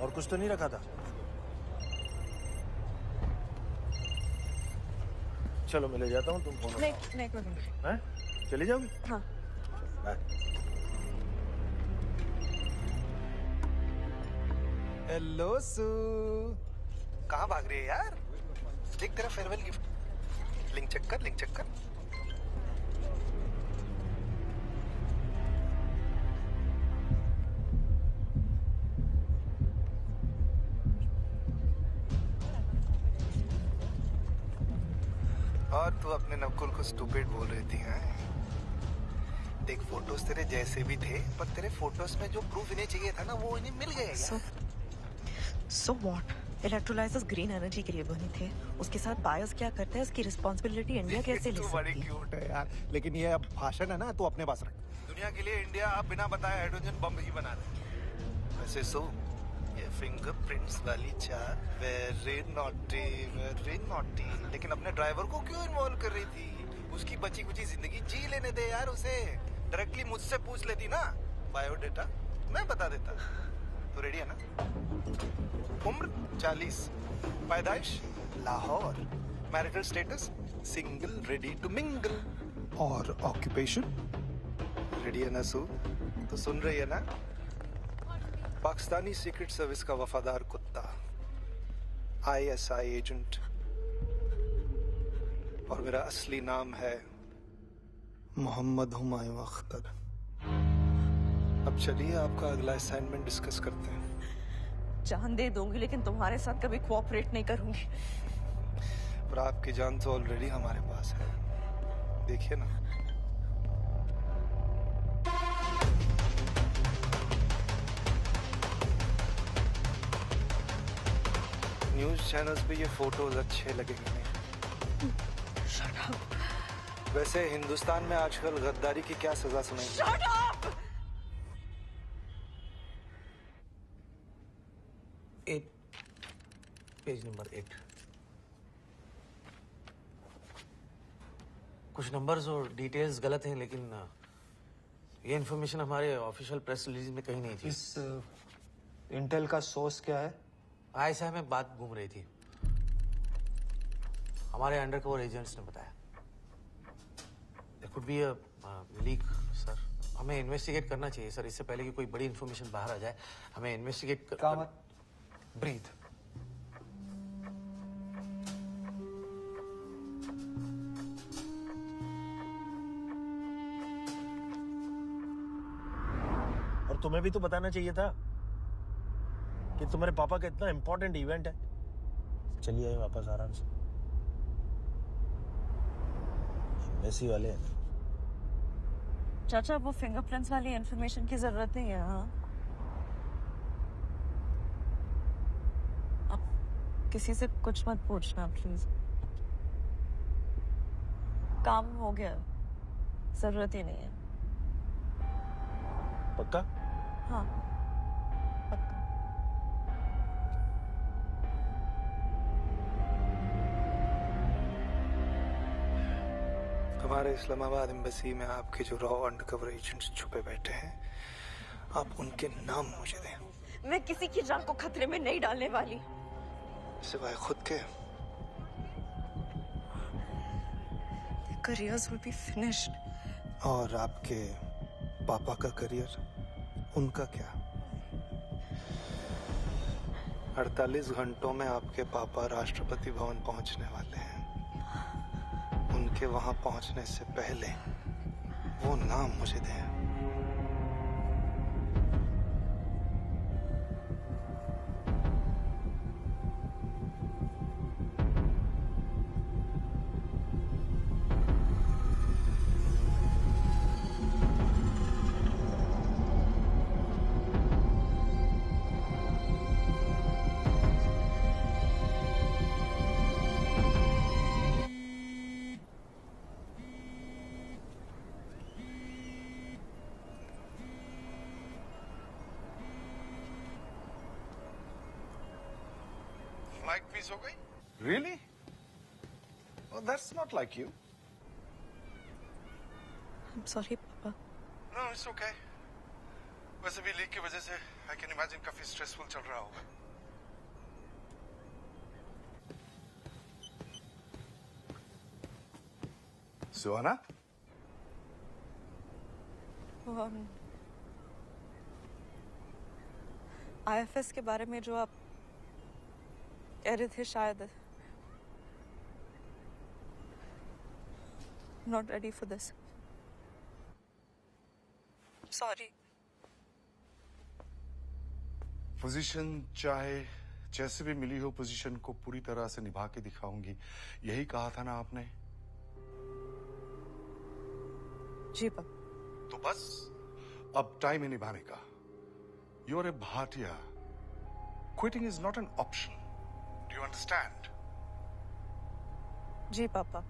और कुछ तो नहीं रखा था? चलो मैं ले जाता हूँ, तुम फोन. नहीं कोई नहीं. हैं? चली जाओगी? हाँ. बाय. हेलो सू. कहाँ भाग रही है यार? देख तेरा फेयरवेल गिफ्ट. लिंक चेक कर, लिंक चेक कर. और तू अपने नकुल को स्टूपिड बोल रही थी, हैं? देख फोटोज तेरे जैसे भी थे, पर तेरे फोटोज में जो प्रूफ इन्हें चाहिए था ना, वो इन्हें मिल गए. So what? Electrolysers green energy के लिए बने थे. उसके साथ बायर्स क्या करते हैं, उसकी रिस्पॉन्सिबिलिटी इंडिया कैसे ले सकती है? बड़ी क्यूट है यार. लेकिन ये अब भाषण है ना, तू अपने पास रख. दुनिया के लिए इंडिया अब बिना बताए हाइड्रोजन बम ही बना दे. वैसे सो ये फिंगरप्रिंट्स वाली चार वेरी नॉटी. लेकिन अपने ड्राइवर को क्यों इन्वॉल्व कर रही थी? उसकी बची कुची जिंदगी जी लेने दे यार उसे. डायरेक्टली मुझसे पूछ लेती ना बायोडेटा, मैं बता देता. तो रेडी है ना? उम्र 40, पैदाइश Lahore, marital status single, ready to mingle. और ऑक्यूपेशन रेडी है ना सू? तो सुन रही है ना? पाकिस्तानी सीक्रेट सर्विस का वफादार कुत्ता, ISI एजेंट. और मेरा असली नाम है मोहम्मद हुमायूं अख्तर. अब चलिए आपका अगला असाइनमेंट डिस्कस करते हैं. जान दे दूंगी लेकिन तुम्हारे साथ कभी कोऑपरेट नहीं करूंगी. पर आपकी जान तो ऑलरेडी हमारे पास है. देखिए ना. न्यूज चैनल्स पे ये फोटोज अच्छे लगेंगे नहीं. Shut up. वैसे हिंदुस्तान में आजकल गद्दारी की क्या सजा सुनाई? Shut up! 8 page number 8. कुछ नंबर्स और डिटेल्स गलत हैं, लेकिन ये इन्फॉर्मेशन हमारे ऑफिशियल प्रेस रिलीज में कहीं नहीं थी. इस इंटेल का सोर्स क्या है? ISI में बात घूम रही थी. हमारे अंडरकवर एजेंट्स ने बताया. There could be a leak, sir. हमें इन्वेस्टिगेट करना चाहिए सर, इससे पहले कि कोई बड़ी इन्फॉर्मेशन बाहर आ जाए. हमें इन्वेस्टिगेट ब्रीथ. और तुम्हें भी तो बताना चाहिए था कि तुम्हारे पापा का इतना इंपॉर्टेंट इवेंट है. चलिए वापस आराम से. एम्बेसी वाले हैं. चाचा, वो फिंगरप्रिंट्स वाली इंफॉर्मेशन की जरूरत नहीं है. हाँ, अब किसी से कुछ मत पूछना प्लीज. काम हो गया, जरूरत ही नहीं है. पक्का? हाँ पक्का. हमारे इस्लामाबाद एम्बेसी में आपके जो रॉ अंडरकवर एजेंट्स छुपे बैठे हैं, आप उनके नाम मुझे दें. मैं किसी की जान को खतरे में नहीं डालने वाली. सिवाय खुद के. Careers will be finished. और आपके पापा का करियर, उनका क्या? 48 घंटों में आपके पापा राष्ट्रपति भवन पहुंचने वाले हैं। उनके वहां पहुंचने से पहले वो नाम मुझे दें। फ्लाइट मिस हो गई? Really? Oh, that's not like you. I'm sorry, पापा। No, it's okay. वैसे भी लीक की वजह से I can imagine काफी स्ट्रेसफुल चल रहा होगा। सुहाना? IFS के बारे में जो आप कह रहे थे, शायद not ready for this. Sorry. Position चाहे जैसे भी मिली हो, पोजीशन को पूरी तरह से निभा के दिखाऊंगी, यही कहा था ना आपने? जी पापा। तो बस अब टाइम है निभाने का। You are a Bhatia. Quitting is not an option. Do you understand? जी पापा।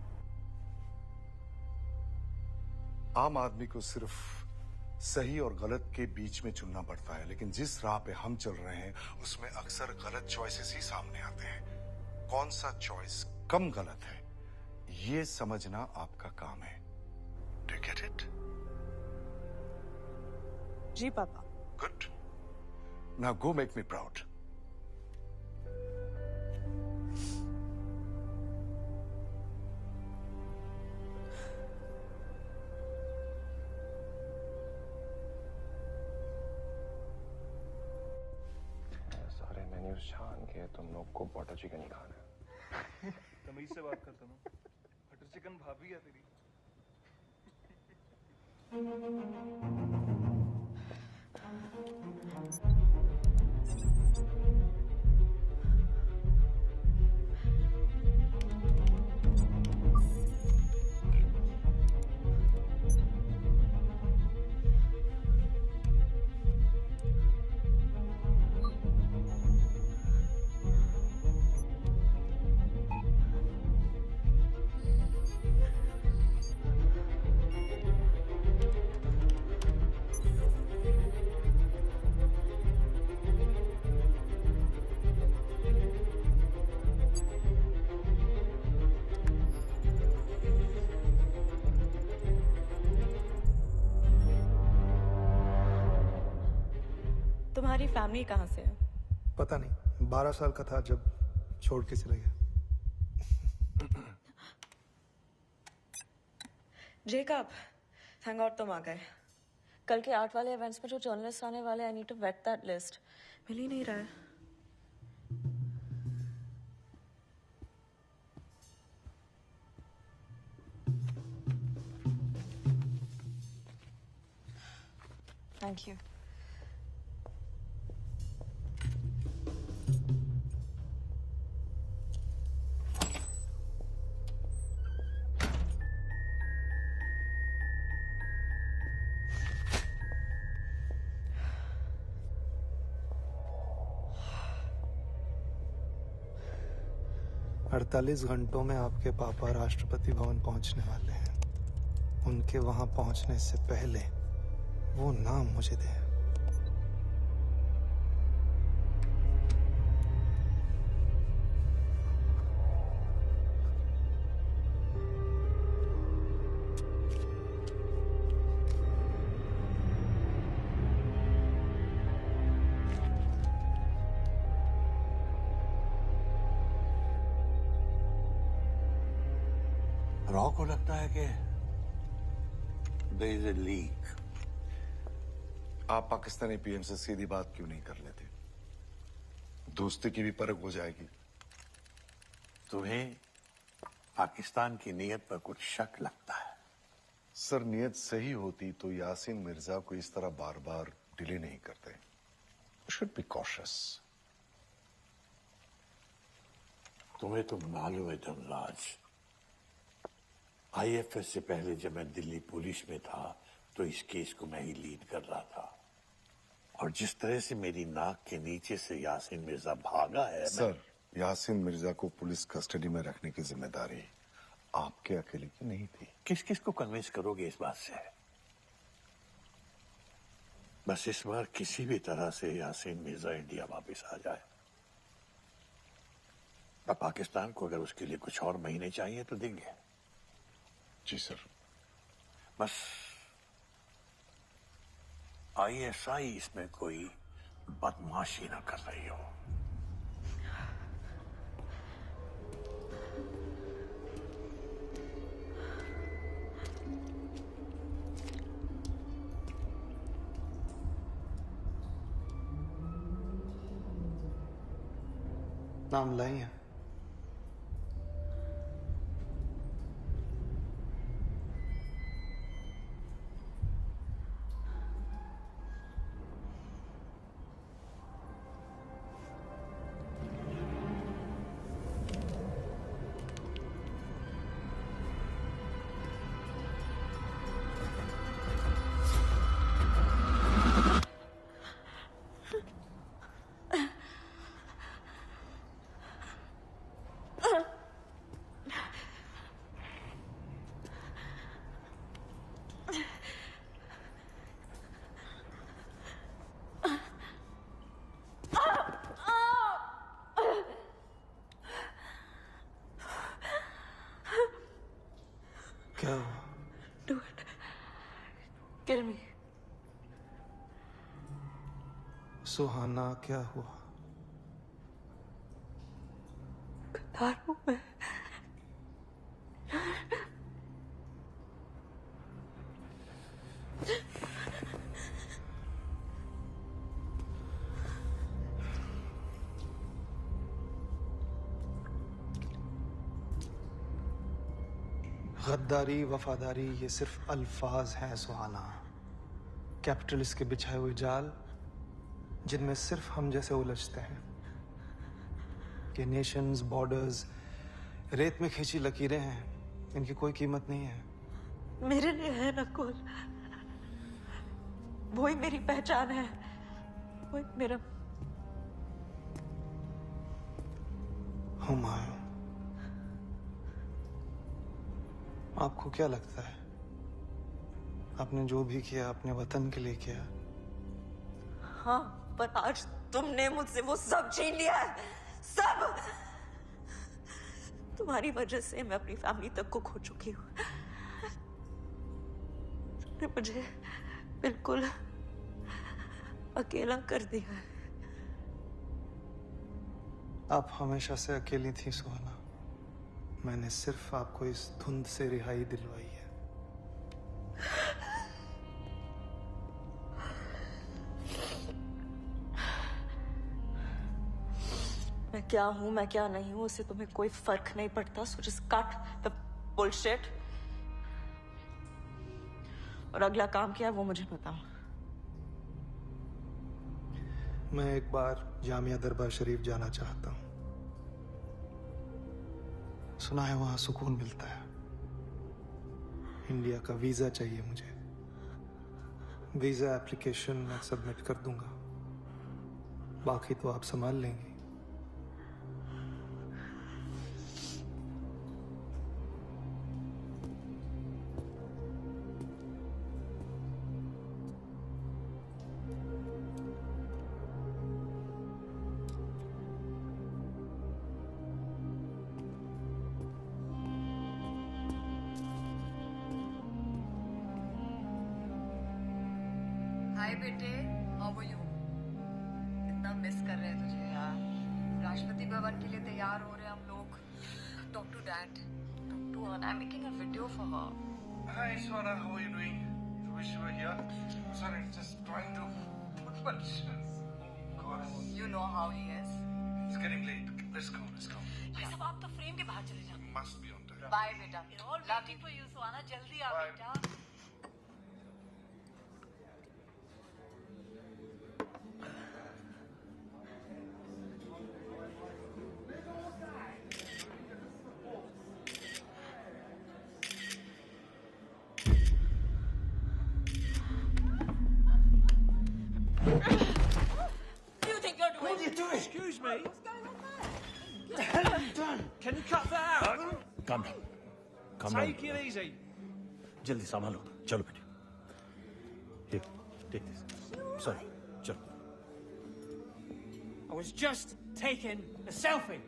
आम आदमी को सिर्फ सही और गलत के बीच में चुनना पड़ता है, लेकिन जिस राह पे हम चल रहे हैं उसमें अक्सर गलत चॉइसेस ही सामने आते हैं। कौन सा चॉइस कम गलत है, ये समझना आपका काम है। Do you get it? जी पापा। Good. Now go make me proud. सारे मेन्यूज छान के तुम लोग को बटर चिकन ही खाना है। तमीज से बात करता हूँ। बटर चिकन भाभी है तेरी। तुम्हारी फैमिली कहाँ से है? पता नहीं, 12 साल का था जब छोड़ के चले गए। जेकब, थैंक गॉड तुम आ गए। कल के आर्ट वाले इवेंट्स में जो जर्नलिस्ट आने वाले, I need to wait that list. मिल ही नहीं रहा है। Thank you. अड़तालीस घंटों में आपके पापा राष्ट्रपति भवन पहुंचने वाले हैं। उनके वहां पहुंचने से पहले वो नाम मुझे दें। रॉ को लगता है कि there is a leak. आप पाकिस्तानी पीएम से सीधी बात क्यों नहीं कर लेते? दोस्ती की भी परख हो जाएगी। तुम्हें पाकिस्तान की नीयत पर कुछ शक लगता है? सर, नीयत सही होती तो यासीन मिर्जा को इस तरह बार बार डिले नहीं करते। Should be cautious. तुम्हें तो मालूम है धनराज, आईएफएस से पहले जब मैं दिल्ली पुलिस में था तो इस केस को मैं ही लीड कर रहा था, और जिस तरह से मेरी नाक के नीचे से यासीन मिर्जा भागा है। सर, यासीन मिर्जा को पुलिस कस्टडी में रखने की जिम्मेदारी आपके अकेले की नहीं थी। किस किस को कन्विंस करोगे इस बात से? बस इस बार किसी भी तरह से यासीन मिर्जा इंडिया वापस आ जाए। अब पाकिस्तान को अगर उसके लिए कुछ और महीने चाहिए तो देंगे। जी सर। बस आईएसआई इसमें कोई बदमाशी ना कर रही हो। नाम लाई है। क्या हुआ? Do it. Kill me. सुहाना, क्या हुआ? कतार हूं मैं। गद्दारी, वफादारी, ये सिर्फ अल्फाज हैं सुहाना। कैपिटलिस्ट के बिछाए हुए जाल जिनमें सिर्फ हम जैसे उलझते हैं। ये नेशंस, बॉर्डर्स, रेत में खींची लकीरें हैं, इनकी कोई कीमत नहीं है। मेरे लिए है नकुल, वही मेरी पहचान है, वही मेरा हुमायूं। आपको क्या लगता है आपने जो भी किया अपने वतन के लिए किया? हाँ, पर आज तुमने मुझसे वो सब छीन लिया है, सब। तुम्हारी वजह से मैं अपनी फैमिली तक को खो चुकी हूँ। तुमने मुझे बिल्कुल अकेला कर दिया है। आप हमेशा से अकेली थी सुहाना। मैंने सिर्फ आपको इस धुंध से रिहाई दिलवाई है। मैं क्या हूं, मैं क्या नहीं हूं, उससे तुम्हें कोई फर्क नहीं पड़ता। So just cut the bullshit और अगला काम क्या है वो मुझे बताओ। मैं एक बार जामिया दरबार शरीफ जाना चाहता हूं। सुना है वहां सुकून मिलता है। इंडिया का वीजा चाहिए मुझे। वीजा एप्लीकेशन मैं सबमिट कर दूंगा, बाकी तो आप संभाल लेंगे। हाय बेटे, हाउ आर यू? इतना मिस कर रहे हैं तुझे यार। राष्ट्रपति भवन के लिए तैयार हो रहे हैं हम लोग। Talk to dad, talk to her. I am making a video for her. Hi Swara, how are you doing? Wish you were here. Sorry, just trying to put my shoes. Oh God. You know how he is. It's getting late. Let's go. भाई साहब आप तो फ्रेम के बाहर चले जाओ। Must be on time. Bye बेटा। We're all waiting for you, सुहाना, जल्दी आ बेटा। Excuse me. What the hell have you done? Can you cut that out? Calm down. Take it easy. जल्दी संभालो. चलो बेटे. Here, take this. Sorry. चलो. I was just taking a selfie.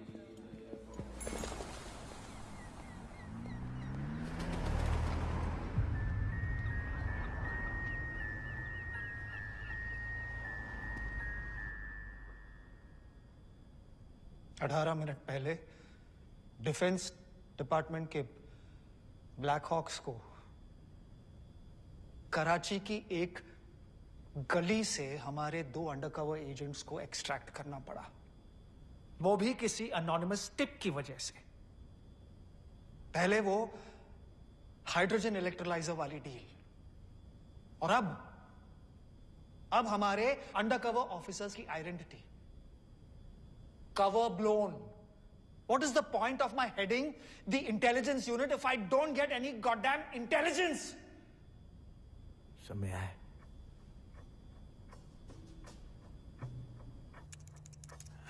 अठारह मिनट पहले डिफेंस डिपार्टमेंट के ब्लैक हॉक्स को कराची की एक गली से हमारे 2 अंडरकवर एजेंट्स को एक्सट्रैक्ट करना पड़ा, वो भी किसी अनोनिमस टिप की वजह से। पहले वो हाइड्रोजन इलेक्ट्रोलाइजर वाली डील, और अब हमारे अंडरकवर ऑफिसर्स की identity cover blown. What is the point of my heading the intelligence unit if I don't get any goddamn intelligence? समय है.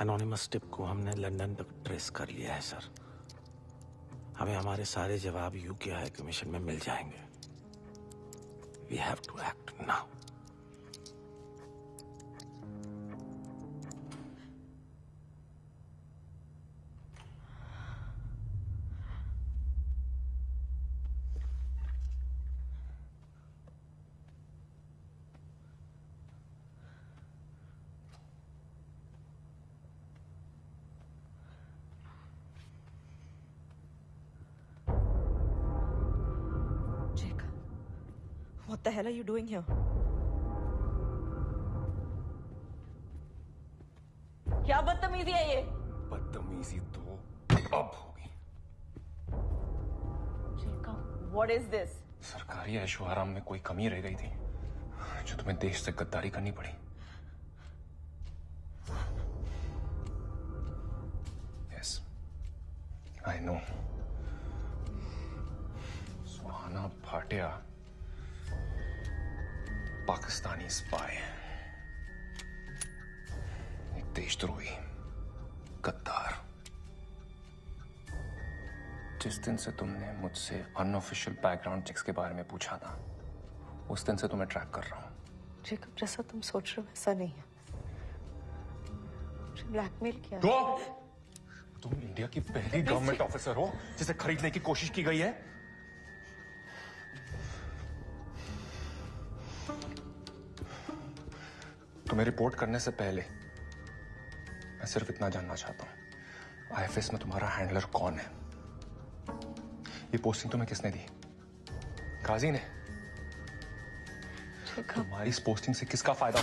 एनोनिमस टिप को हमने लंदन तक ट्रेस कर लिया है सर. हमें हमारे सारे जवाब यूके हाई कमीशन में मिल जाएंगे. We have to act now. What the hell are you doing here? क्या बदतमीजी है ये? बदतमीजी तो अब होगी। What is this? सरकारी ऐशो आराम में कोई कमी रह गई थी जो तुम्हें देश से गद्दारी करनी पड़ी। Yes, I know. Suhana Bhatia Pakistani spy, एक देशद्रोही, गद्दार। जिस दिन से तुमने मुझसे अनऑफिशियल बैकग्राउंड चेक्स के बारे में पूछा था, उस दिन से तुम्हें ट्रैक कर रहा हूं। जेकब, जैसा तुम सोच रहे हो वैसा नहीं है। मुझे ब्लैकमेल किया। तो तुम इंडिया की पहली गवर्नमेंट ऑफिसर हो जिसे खरीदने की कोशिश की गई है। तुम्हें रिपोर्ट करने से पहले मैं सिर्फ इतना जानना चाहता हूं, आईएफएस में तुम्हारा हैंडलर कौन है? ये पोस्टिंग तुम्हें किसने दी? काजी ने? तुम्हारी इस पोस्टिंग से किसका फायदा?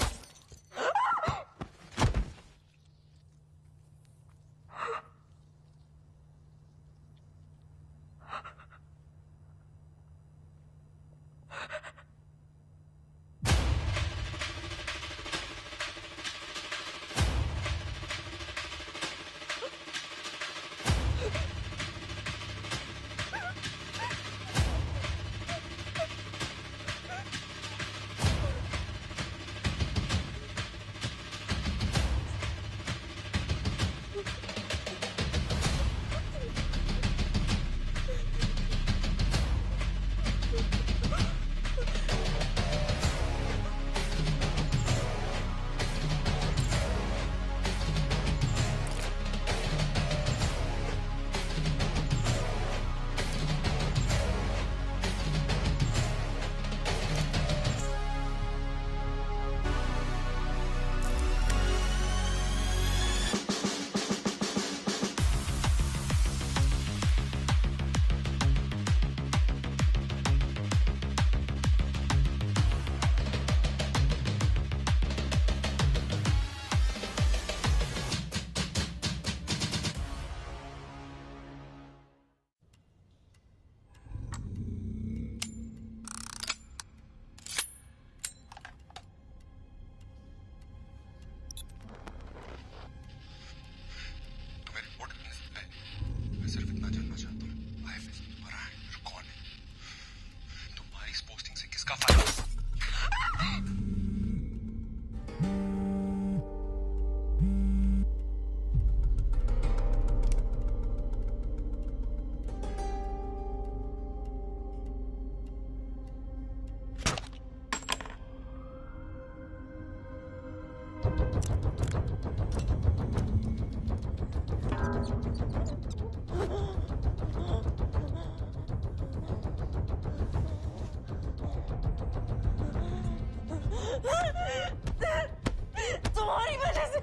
तुम्हारी वजह से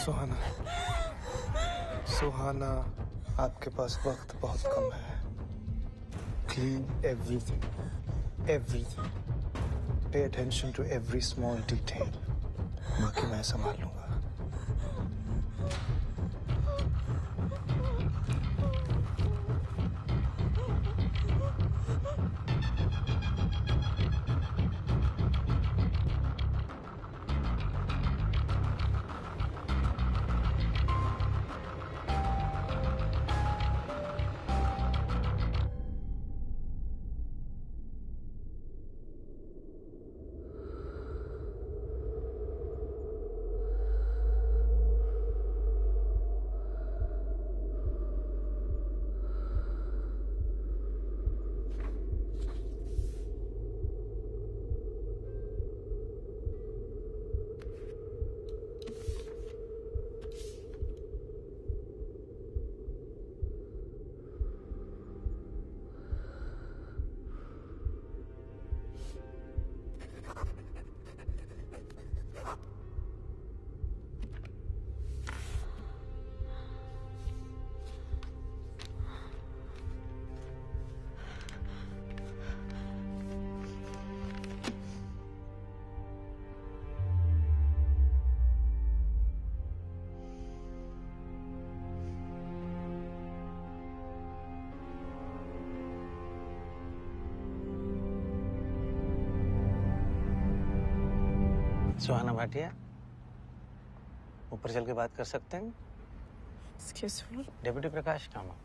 सुहाना, सुहाना, आपके पास वक्त बहुत कम है। Clean everything, everything. Pay attention to every small detail. बाकी मैं संभाल लूंगा। सुहाना भाटिया, ऊपर चल के बात कर सकते हैं? Excuse me? डेप्यूटी प्रकाश कामा,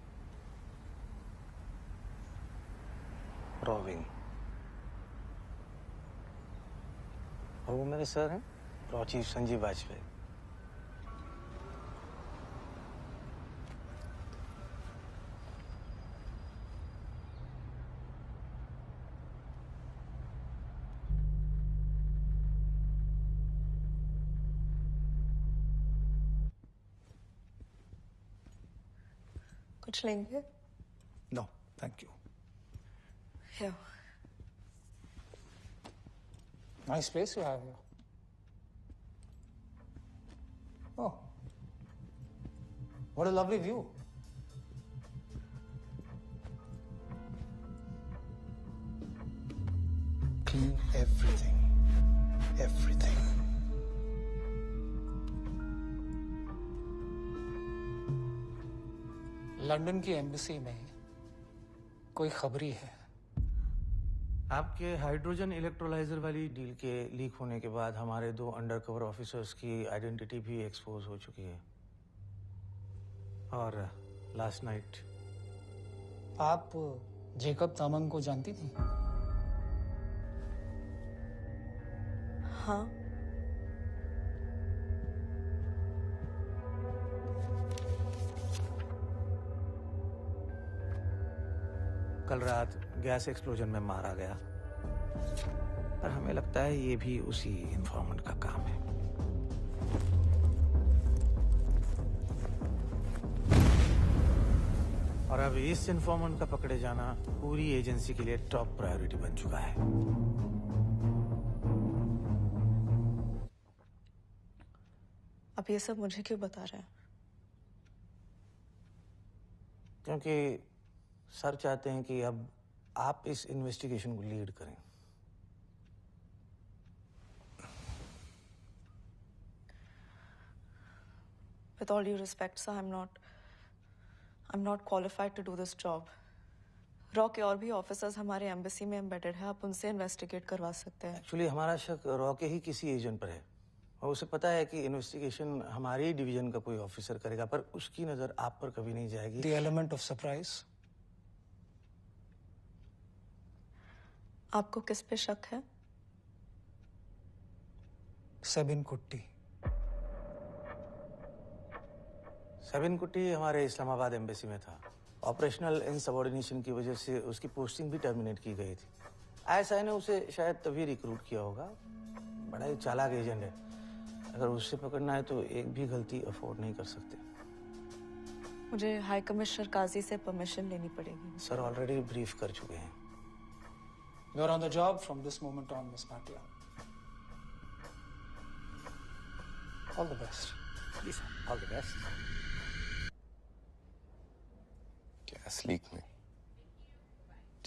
रॉविंग, और वो मेरे सर हैं, रॉ चीफ संजीव वाजपेयी। कुछ लेंगे? No, thank you. Here. Nice place you have here. Oh, what a lovely view. Clean everything, everything. London की एम्बेसी में कोई खबरी है। आपके हाइड्रोजन इलेक्ट्रोलाइजर वाली डील के लीक होने के बाद हमारे 2 अंडरकवर ऑफिसर्स की आइडेंटिटी भी एक्सपोज हो चुकी है। और लास्ट नाइट आप जेकब तामंग को जानती थी? हाँ। कल रात गैस एक्सप्लोजन में मारा गया, पर हमें लगता है ये भी उसी इन्फॉर्मेंट का काम है। और अब इस इन्फॉर्मेंट का पकड़े जाना पूरी एजेंसी के लिए टॉप प्रायोरिटी बन चुका है। अब ये सब मुझे क्यों बता रहे हैं? क्योंकि सर चाहते हैं कि अब आप इस इन्वेस्टिगेशन को लीड करें। With all due respect, sir, I'm not qualified to do this job. Raw के और भी ऑफिसर्स हमारे एम्बेसी में एम्बेडेड है, आप उनसे इन्वेस्टिगेट करवा सकते हैं। एक्चुअली हमारा शक रॉ के ही किसी एजेंट पर है, और उसे पता है कि इन्वेस्टिगेशन हमारे डिवीजन का कोई ऑफिसर करेगा, पर उसकी नजर आप पर कभी नहीं जाएगी। The element of surprise. आपको किस पे शक है? सेबिन कुट्टी। सेबिन कुट्टी हमारे इस्लामाबाद एम्बेसी में था। ऑपरेशनल इनसबऑर्डिनेशन की वजह से उसकी पोस्टिंग भी टर्मिनेट की गई थी। आईएसआई ने उसे शायद तभी रिक्रूट किया होगा। बड़ा ही चालाक एजेंट है। अगर उससे पकड़ना है तो एक भी गलती अफोर्ड नहीं कर सकते। मुझे हाई कमिश्नर काजी से परमिशन लेनी पड़ेगी। सर ऑलरेडी ब्रीफ कर चुके हैं। You're on the job from this moment on, Miss Bhatia. All the best. Please, all the best. Gas leak में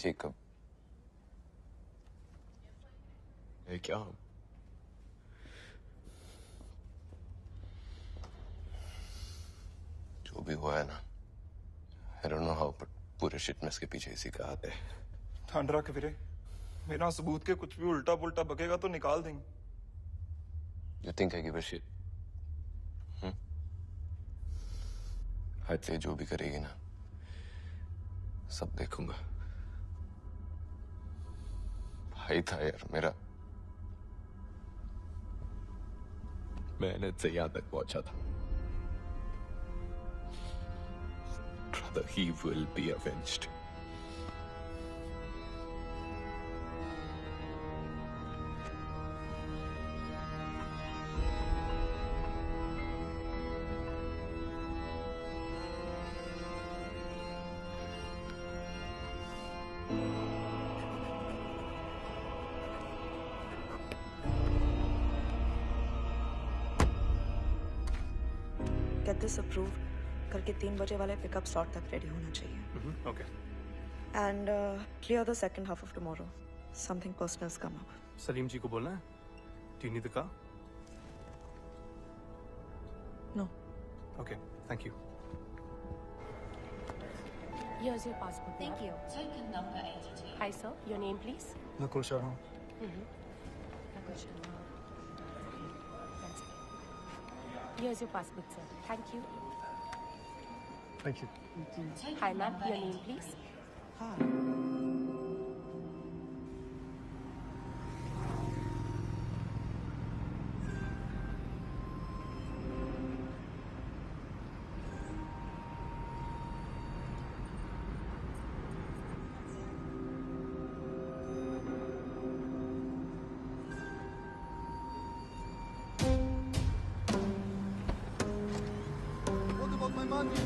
जेकब है क्या? जो भी हुआ है ना, I don't know how, but पूरे शिट में इसके पीछे इसी का हाथ है। ध्यान रख वीरे, बिना सबूत के कुछ भी उल्टा पुल्टा बकेगा तो निकाल देंगे। You think I give a shit? हद से जो भी करेगी ना, सब देखूंगा। भाई था यार मेरा, मेहनत से यहां तक पहुंचा था। Brother, he will be avenged. Get this approved. कल के 3 बजे वाले पिकअप स्लॉट तक रेडी होना चाहिए। Okay. And clear the second half of tomorrow. Something personal's come up. Salim जी को बोलना है? Do you need the car? No. Okay, thank you. Here's your passport. Thank you. Token number 82. Hi, sir. Your name, please. Nakul Sharma. Nakul Sharma. One second. Here's your passport, sir. Thank you. Thank you. Hi, ma'am. Your name, please. What about my money?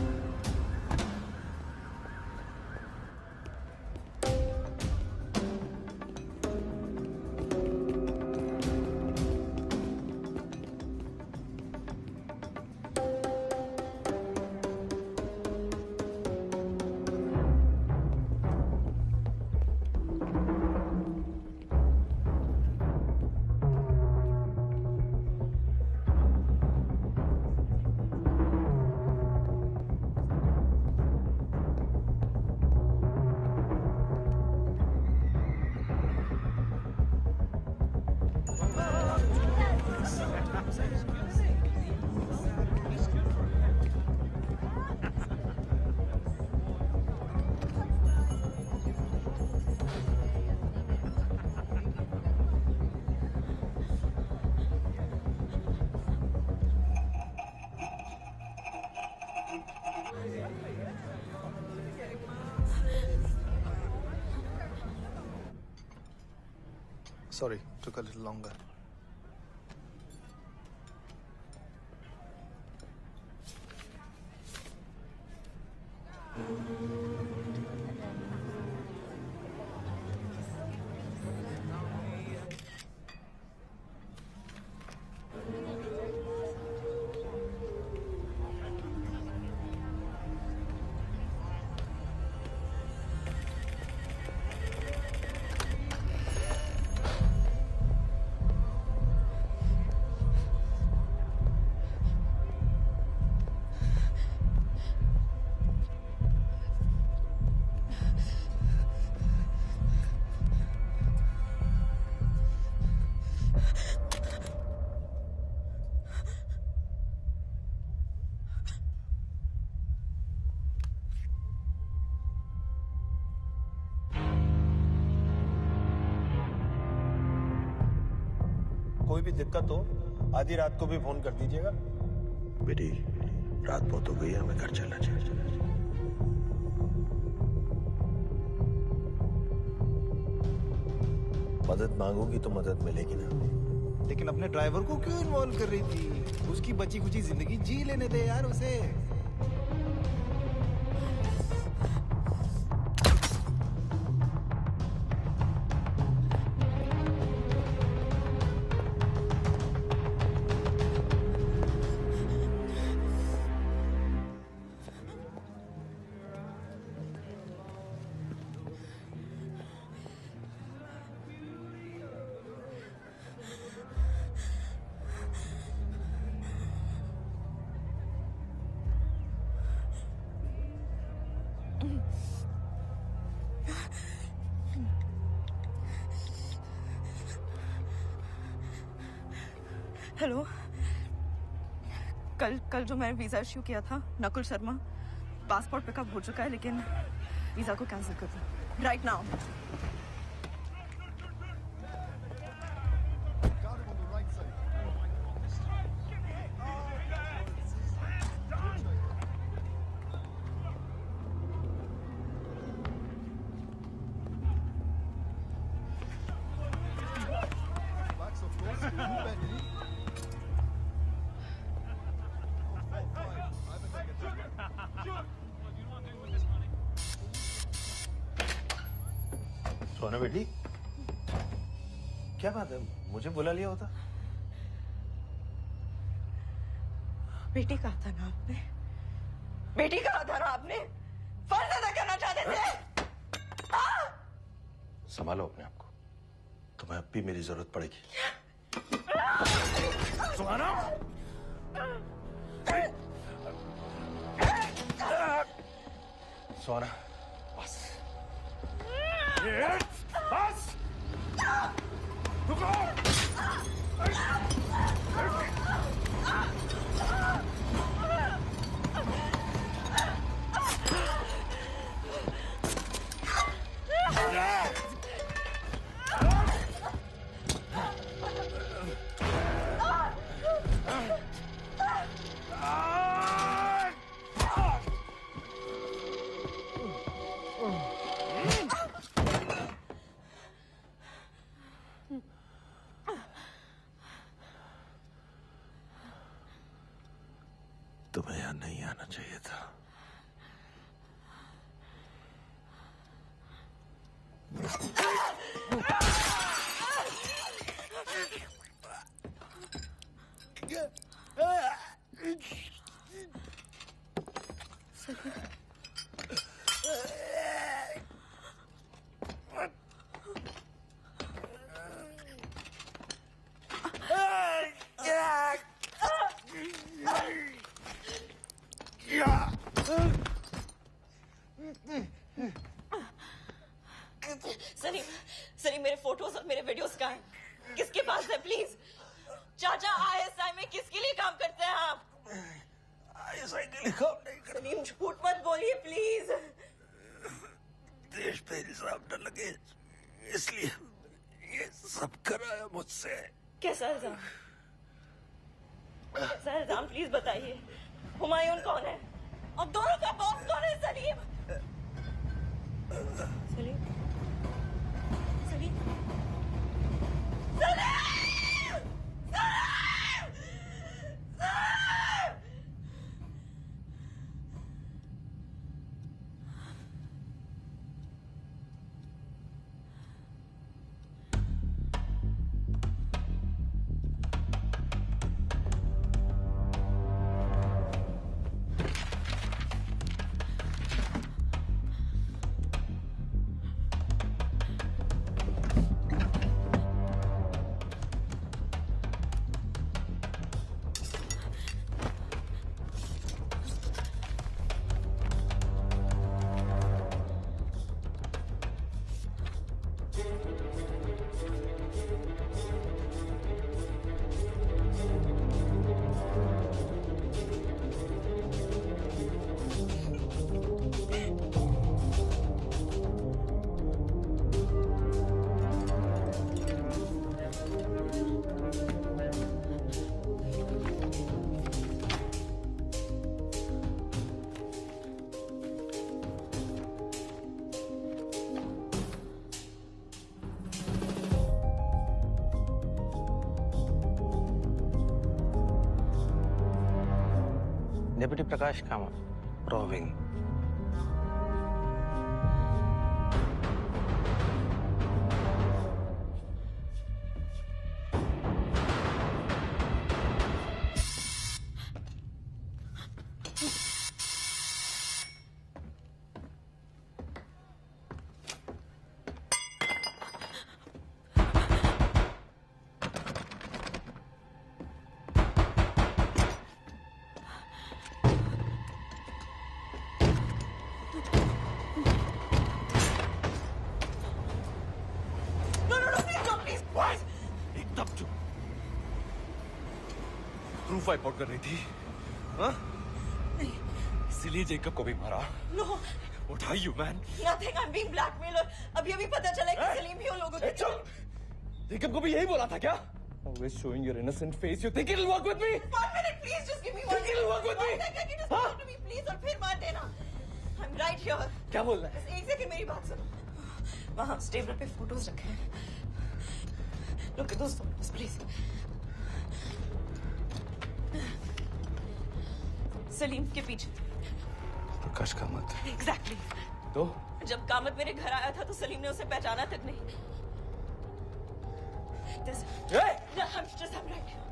Sorry, took a little longer. कोई भी दिक्कत हो आधी रात को भी फोन कर दीजिएगा। बेटी, रात बहुत हो गई है, हमें घर चलना चाहिए। मदद मांगोगी तो मदद मिलेगी ना। लेकिन अपने ड्राइवर को क्यों इन्वॉल्व कर रही थी? उसकी बची खुची जिंदगी जी लेने दे यार उसे। हेलो, कल जो मैंने वीजा इश्यू किया था, नकुल शर्मा, पासपोर्ट पिकअप हो चुका है, लेकिन वीजा को कैंसिल कर दो राइट नाउ। सोना बेटी, क्या बात है? मुझे बुला लिया होता। बेटी कहा था ना आपने, बेटी कहा था ना आपने, फर्ज अदा करना चाहते थे। संभालो अपने आप को, तुम्हें अब भी मेरी जरूरत पड़ेगी। सुहाना, सोना, बस बस, रुको। तुम्हें यहाँ नहीं आना चाहिए था। सलीम, मेरे फोटोज और मेरे वीडियोस कहाँ हैं? किसके पास है? प्लीज चाचा, आईएसआई में किसके लिए काम करते हैं आप? आईएसआई के लिए काम नहीं करते। सलीम, झूठ मत बोलिए प्लीज। देश पे इल्जाम न लगे इसलिए ये सब कराया मुझसे। कैसा इल्जाम? कैसा इल्जाम, प्लीज बताइए। हुमायूं कौन है और दोनों का बॉस कौन है? सलीम, सलीम, सलीम, सलीम, डेप्यूटी प्रकाश कामत, प्रोविंग। वाइप आउट कर रही थी, हाँ? इसीलिए जेकब को भी मारा। No. What are you, man? Nothing. I'm being blackmailed और अभी पता चला कि सलीम भी उन लोगों के। जेकब को भी यही बोला था क्या? Always showing your innocent face. You think it'll work with me? 1 minute, please. Just give me 1 minute. Think it'll work with me? 1 second. Just talk to me, please. और फिर मार देना। I'm right here. क्या बोलना है? बस 1 सेकंड मेरी बात सुनो। वहाँ टेबल पे फोटोज रखे हैं। Look at those photos, please. Salim के पीछे। प्रकाश कामत। Exactly. तो? जब कामत मेरे घर आया था तो सलीम ने उसे पहचाना तक नहीं। This. Hey! No, I'm right here.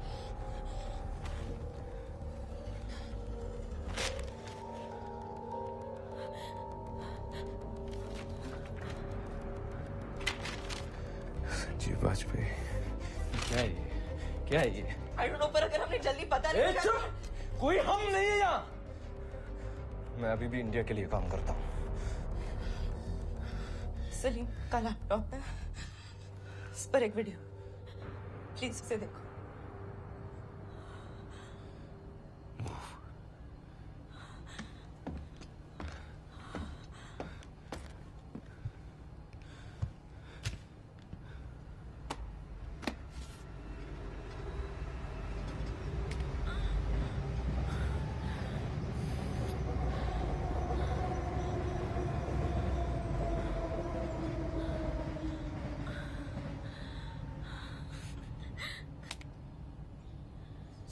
Sanjeev Vajpayee. क्या है ये? क्या है ये? I don't know, पर अगर हमने जल्दी पता नहीं किया। कोई हम नहीं है यहाँ। मैं अभी भी इंडिया के लिए काम करता हूँ। सलीम का लैपटॉप है, इस पर एक वीडियो, प्लीज उसे देखो।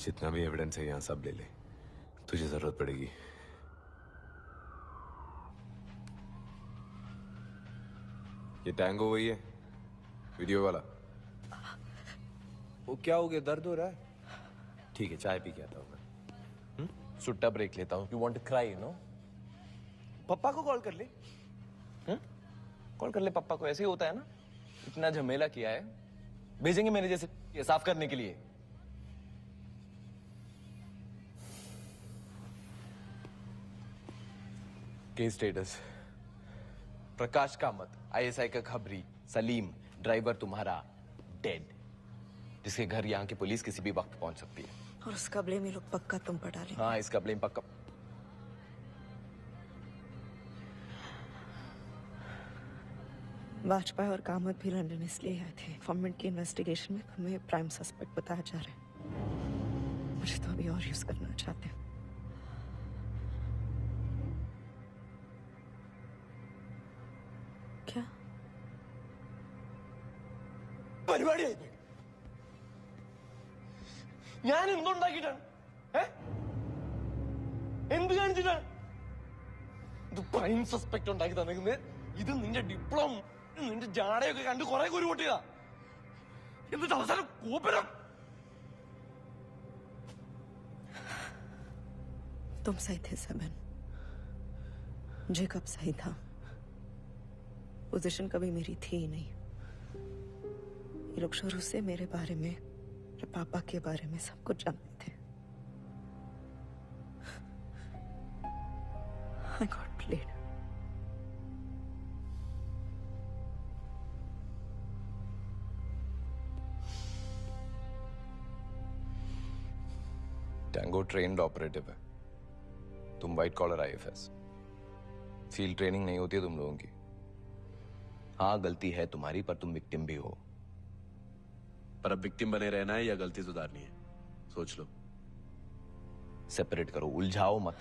जितना भी एविडेंस है यहाँ सब ले ले, तुझे जरूरत पड़ेगी। ये टैंगो वही है, वीडियो वाला? वो क्या हो गया, दर्द हो रहा है? ठीक है, चाय पी के आता हूँ मैं। सुट्टा ब्रेक लेता हूँ। You want to cry, no? पप्पा को कॉल कर ले। कॉल कर ले पप्पा को, ऐसे ही होता है ना। इतना झमेला किया है, भेजेंगे मेरे जैसे ये साफ करने के लिए। केस स्टेटस: प्रकाश कामत, आईएसआई का खबरी, सलीम ड्राइवर तुम्हारा डेड, जिसके घर यहाँ की पुलिस किसी भी वक्त पहुंच सकती है। और उसका ब्लेम ये लोग पक्का तुम पर डालेंगे। हाँ, इसका ब्लेम पक्का। वाजपेयी और कामत भी लंदन इसलिए आए थे। गवर्नमेंट की इन्वेस्टिगेशन में तुम्हें प्राइम सस्पेक्ट बताया जा रहा है। मुझे तो अभी और यूज करना चाहते हैं। क्या പരിപാടി ഞാൻ എന്തുണ്ടാക്കിയിട്ടാണ്? എന്ത് കാണിച്ചിട്ടാണ്? ഇത് പ്രൈം സസ്പെക്ട് ഉണ്ടാക്കി തന്നിരിക്കുന്നത്. ഇത് നിന്റെ ഡിപ്ലോമ, നിന്റെ ജാടയൊക്കെ കണ്ട് കുറെ കുരു പൊട്ടിയതാ. എന്നിട്ട് അവസാനം കോപ്പരം. तुम सही थे सबन, जेकब सही था। पोजीशन कभी मेरी थी ही नहीं। ये लोग शुरू से मेरे बारे में, मेरे पापा के बारे में सब कुछ जानते थे। I got played. Tango trained operative है, तुम white collar IFS. Field training नहीं होती है तुम लोगों की। हाँ, गलती है तुम्हारी, पर तुम विक्टिम भी हो। पर अब विक्टिम बने रहना है या गलती सुधारनी है, सोच लो। सेपरेट करो, उलझाओ मत।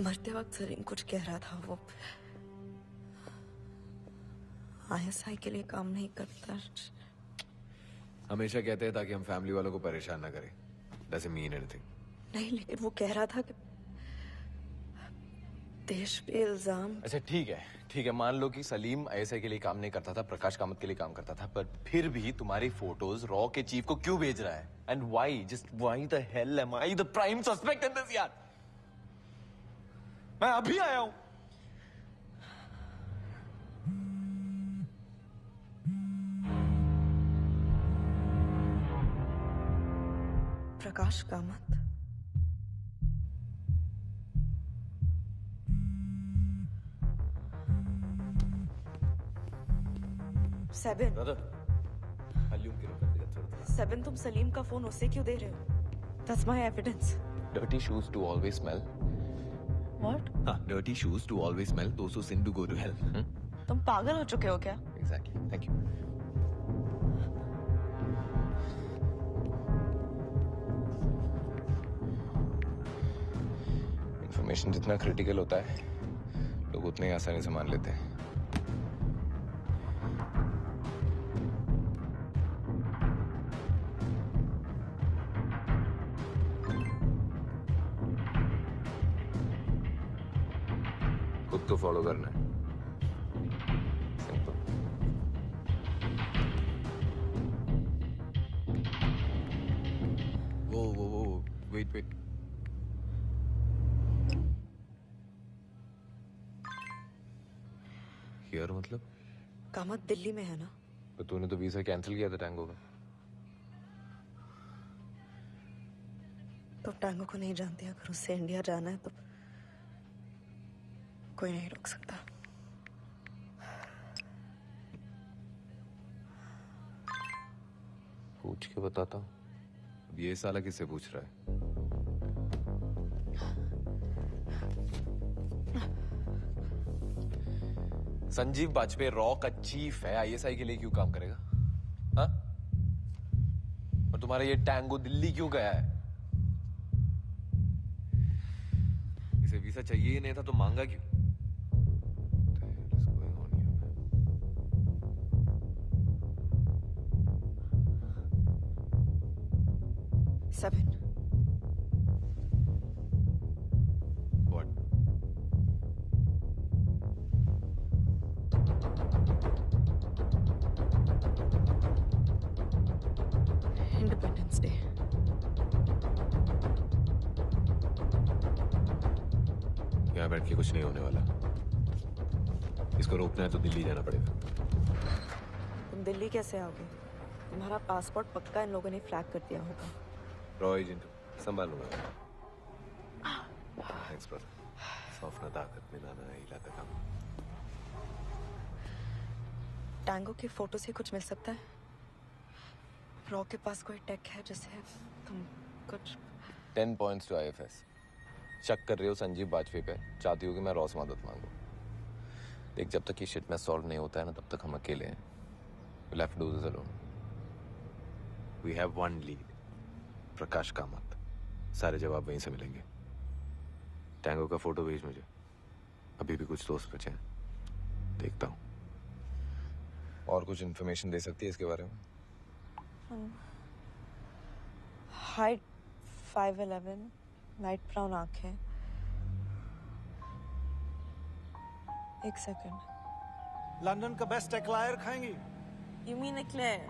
मरते वक्त सलीम कुछ कह रहा था। वो आईएसआई के लिए काम नहीं करता। हमेशा कहते हैं ताकि हम फैमिली वालों को परेशान ना करें। Doesn't mean anything. नहीं, लेकिन वो कह रहा था कि देश पे इल्जाम। अच्छा ठीक है, मान लो कि सलीम आईएसआई के लिए काम नहीं करता था, प्रकाश कामत के लिए काम करता था, पर फिर भी तुम्हारी फोटोज रॉ के चीफ को क्यों भेज रहा है? And why, just why the hell am I the prime suspect in this यार? मैं अभी आया हूं। Prakash Kamat, seven. Brother, seven, तुम सलीम का फोन उससे क्यों दे रहे हो? That's my evidence. Dirty shoes do always smell. What? Dirty shoes do always smell. Those who sin do go to hell. तुम पागल हो चुके हो क्या? Exactly. Thank you. Information जितना critical होता है, लोग उतने ही आसानी से मान लेते हैं. खुद को फॉलो करना है. सिंपल. वो वेट. हियर मतलब? कामत दिल्ली में है ना? तो तूने तो वीजा कैंसिल किया था टैंगो का. तो टैंगो को नहीं जानती, अगर उससे इंडिया जाना है तो कोई नहीं रोक सकता. पूछ के बताता हूँ. अब ये साला किससे पूछ रहा है? संजीव बाजपेयी रॉ का चीफ है, आईएसआई के लिए क्यों काम करेगा? हाँ? और तुम्हारा ये टैंगो दिल्ली क्यों गया है? इसे वीजा चाहिए ही नहीं था तो मांगा क्यों? Seven. What? Independence Day. यहाँ बैठ के कुछ नहीं होने वाला. इसको रोकना है तो दिल्ली जाना पड़ेगा. तुम दिल्ली कैसे आओगे? तुम्हारा पासपोर्ट पक्का इन लोगों ने फ्लैग कर दिया होगा. रॉ एजेंट संभाल लूंगा. Thanks brother. सौंफना ताकत में लाना हिला का काम. टैंगो की फोटो से कुछ मिल सकता है? रॉ के पास कोई टेक है जिससे तुम कुछ? 10 points to IFS. शक कर रहे हो संजीव बाजपेयी पे, चाहती हो कि मैं रॉ से मदद मांगू. देख, जब तक ये शिट में सॉल्व नहीं होता है ना, तब तक हम अकेले हैं. We'll have to do this alone. We have one lead. प्रकाश कामत. सारे जवाब वहीं से मिलेंगे. टैंगो का फोटो भेज मुझे. अभी भी कुछ दोस्त बचे हैं. देखता हूँ. और कुछ इन्फॉर्मेशन दे सकती है इसके बारे में? हाइट 5'11", लाइट ब्राउन आंखें. एक सेकंड. लंदन का बेस्ट एक्लायर खाएंगी? You mean eclair?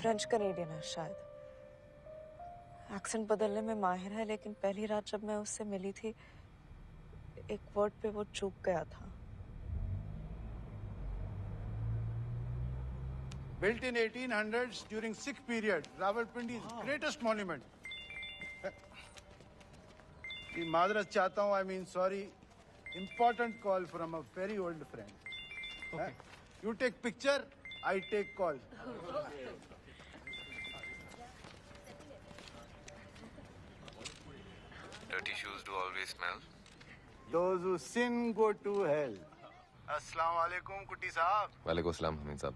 French Canadian है शायद. एक्सेंट बदलने में माहिर है, लेकिन पहली रात जब मैं उससे मिली थी, एक वर्ड पे वो चूक गया था. Built in 1800s during Sikh period, Rawalpindi's greatest monument. की मादरत चाहता हूँ. I mean sorry. Important call from a very old friend. Okay. You take picture, I take call. Dirty shoes do always smell. Those who sin go to hell. अस्सलाम वालेकुम कुट्टी साहब. वालेकुम सलाम हमीद साहब.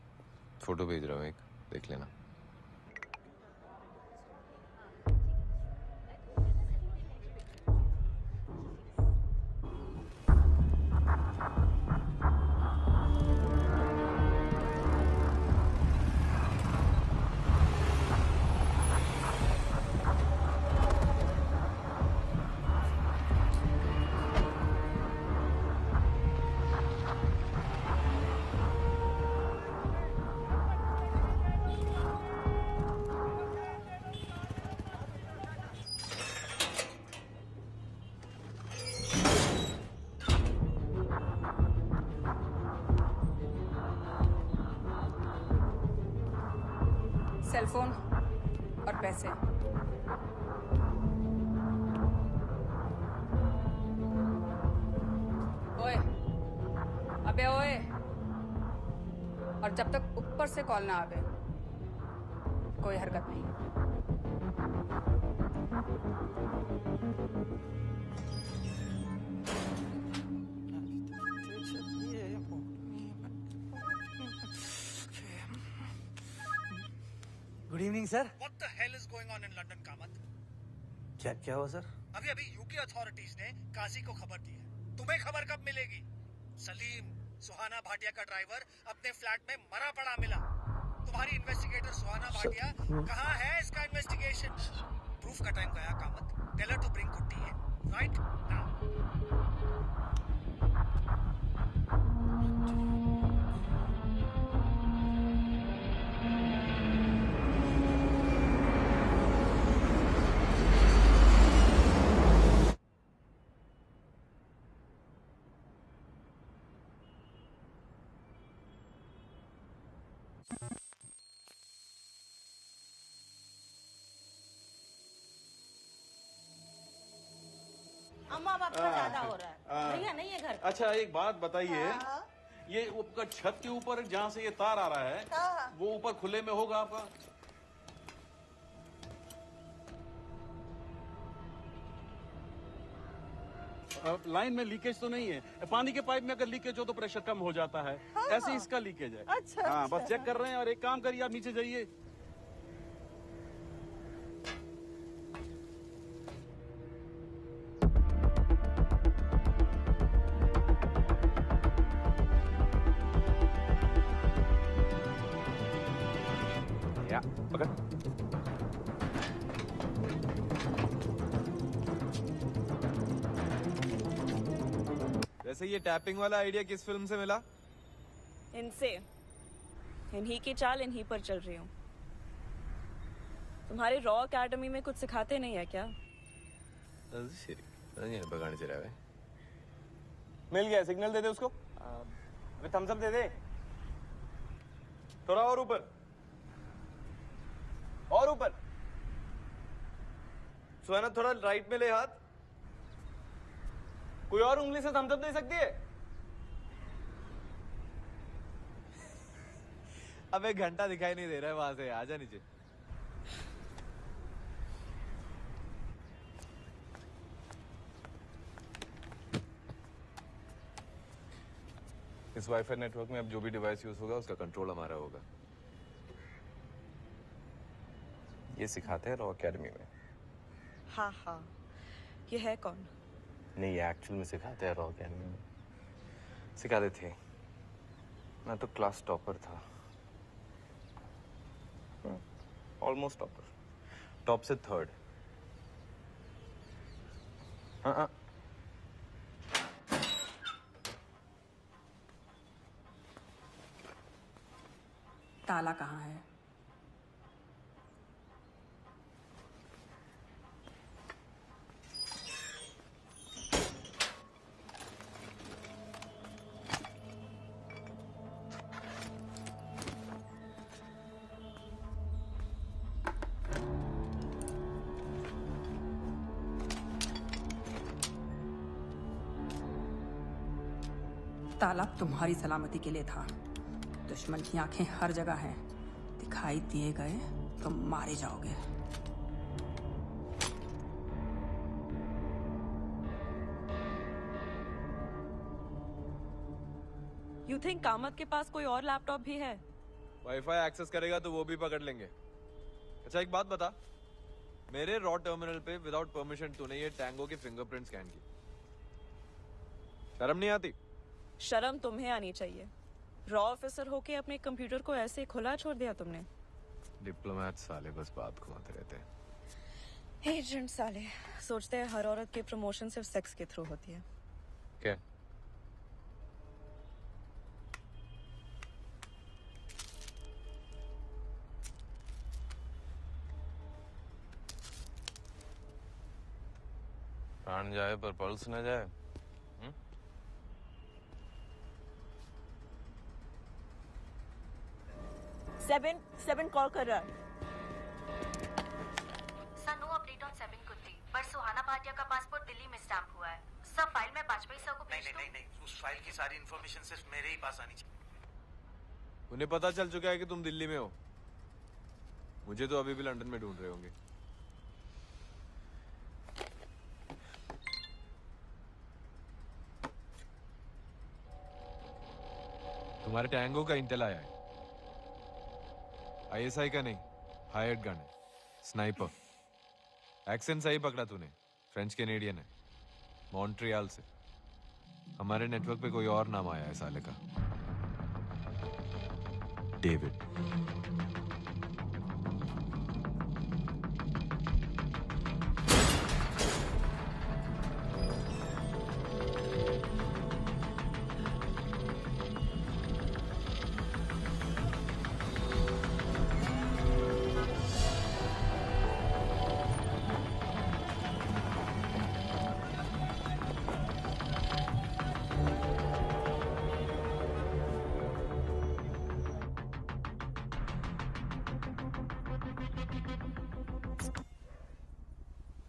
फोटो भेज रहा हूँ एक, देख लेना. सेलफोन और पैसे. ओए, अबे ओए. और जब तक ऊपर से कॉल ना आवे, कोई हरकत नहीं। Good evening sir. What the hell is going on in London, Kamat? क्या हुआ सर? अभी यूके अथॉरिटीज ने काजी को खबर दी है। तुम्हें खबर कब मिलेगी? सलीम, सुहाना भाटिया का ड्राइवर अपने फ्लैट में मरा पड़ा मिला। तुम्हारी इन्वेस्टिगेटर सुहाना भाटिया कहाँ है? इसका इन्वेस्टिगेशन प्रूफ का टाइम गया Kamat. Tell her to bring Kutty in right now. अम्मा बाप का ज्यादा हो रहा है। भैया नहीं है घर। अच्छा एक बात बताइए, ये ऊपर छत के ऊपर जहाँ से ये तार आ रहा है वो ऊपर खुले में होगा आपका? लाइन में लीकेज तो नहीं है? पानी के पाइप में अगर लीकेज हो तो प्रेशर कम हो जाता है। ऐसे ही इसका लीकेज है। अच्छा, हाँ बस चेक कर रहे हैं। और एक काम करिए, आप नीचे जाइए। पकड़। वैसे ये टैपिंग वाला आइडिया किस फिल्म से मिला? इनसे। इन्हीं की चाल इन्हीं पर चल रही हूँ। तुम्हारी रॉ एकेडमी में कुछ सिखाते नहीं है क्या? मिल गया, सिग्नल दे दे उसको। थम्स अप दे दे। थोड़ा और ऊपर, और ऊपर। सुहाना थोड़ा राइट में ले हाथ। कोई और उंगली से थम्स अप दे सकती है? अब एक घंटा दिखाई नहीं दे रहा है वहां से। आजा नीचे। इस वाईफाई नेटवर्क में अब जो भी डिवाइस यूज होगा उसका कंट्रोल हमारा होगा। ये सिखाते हैं रॉ एकेडमी में। हाँ हाँ, ये है कौन? नहीं, ये एक्चुअल में सिखाते हैं रॉ एकेडमी में। सिखाते थे। मैं तो क्लास टॉपर था। Almost topper. टॉप से थर्ड। हाँ। ताला कहाँ है? ताला तुम्हारी सलामती के लिए था। दुश्मन की आंखें हर जगह हैं। दिखाई दिए गए तो मारे जाओगे। यू थिंक कामत के पास कोई और लैपटॉप भी है? वाईफाई एक्सेस करेगा तो वो भी पकड़ लेंगे। अच्छा एक बात बता, मेरे रॉ टर्मिनल पे विदाउट परमिशन तूने ये टैंगो के फिंगरप्रिंट स्कैन किए। शर्म नहीं आती? शर्म तुम्हें आनी चाहिए। रॉ ऑफिसर होके अपने कंप्यूटर को ऐसे खुला छोड़ दिया तुमने। डिप्लोमेट साले बस बात घुमाते रहते हैं। एजेंट साले सोचते हैं हर औरत के प्रमोशन सिर्फ सेक्स के थ्रू होती है। क्या? प्राण जाए पर पल्स न जाए। सेवन कॉल कर रहा है। सर नो अपडेट ऑन 7 कुट्टी, पर सुहाना भाटिया का पासपोर्ट दिल्ली में स्टैंप हुआ है। सर फाइल में वाजपेयी सर को भेज दो। नहीं, उस फाइल की सारी इन्फॉर्मेशन सिर्फ मेरे ही पास आनी चाहिए। उन्हें पता चल चुका है कि तुम दिल्ली में हो। मुझे तो अभी भी लंदन में ढूंढ रहे होंगे। तुम्हारे टैंगो का इंटेल आया है। ISI का नहीं, हायर्ड गन है, स्नाइपर। एक्सेंट सही पकड़ा तूने, फ्रेंच कैनेडियन है, मॉन्ट्रियल से। हमारे नेटवर्क पे कोई और नाम आया है साले का, डेविड।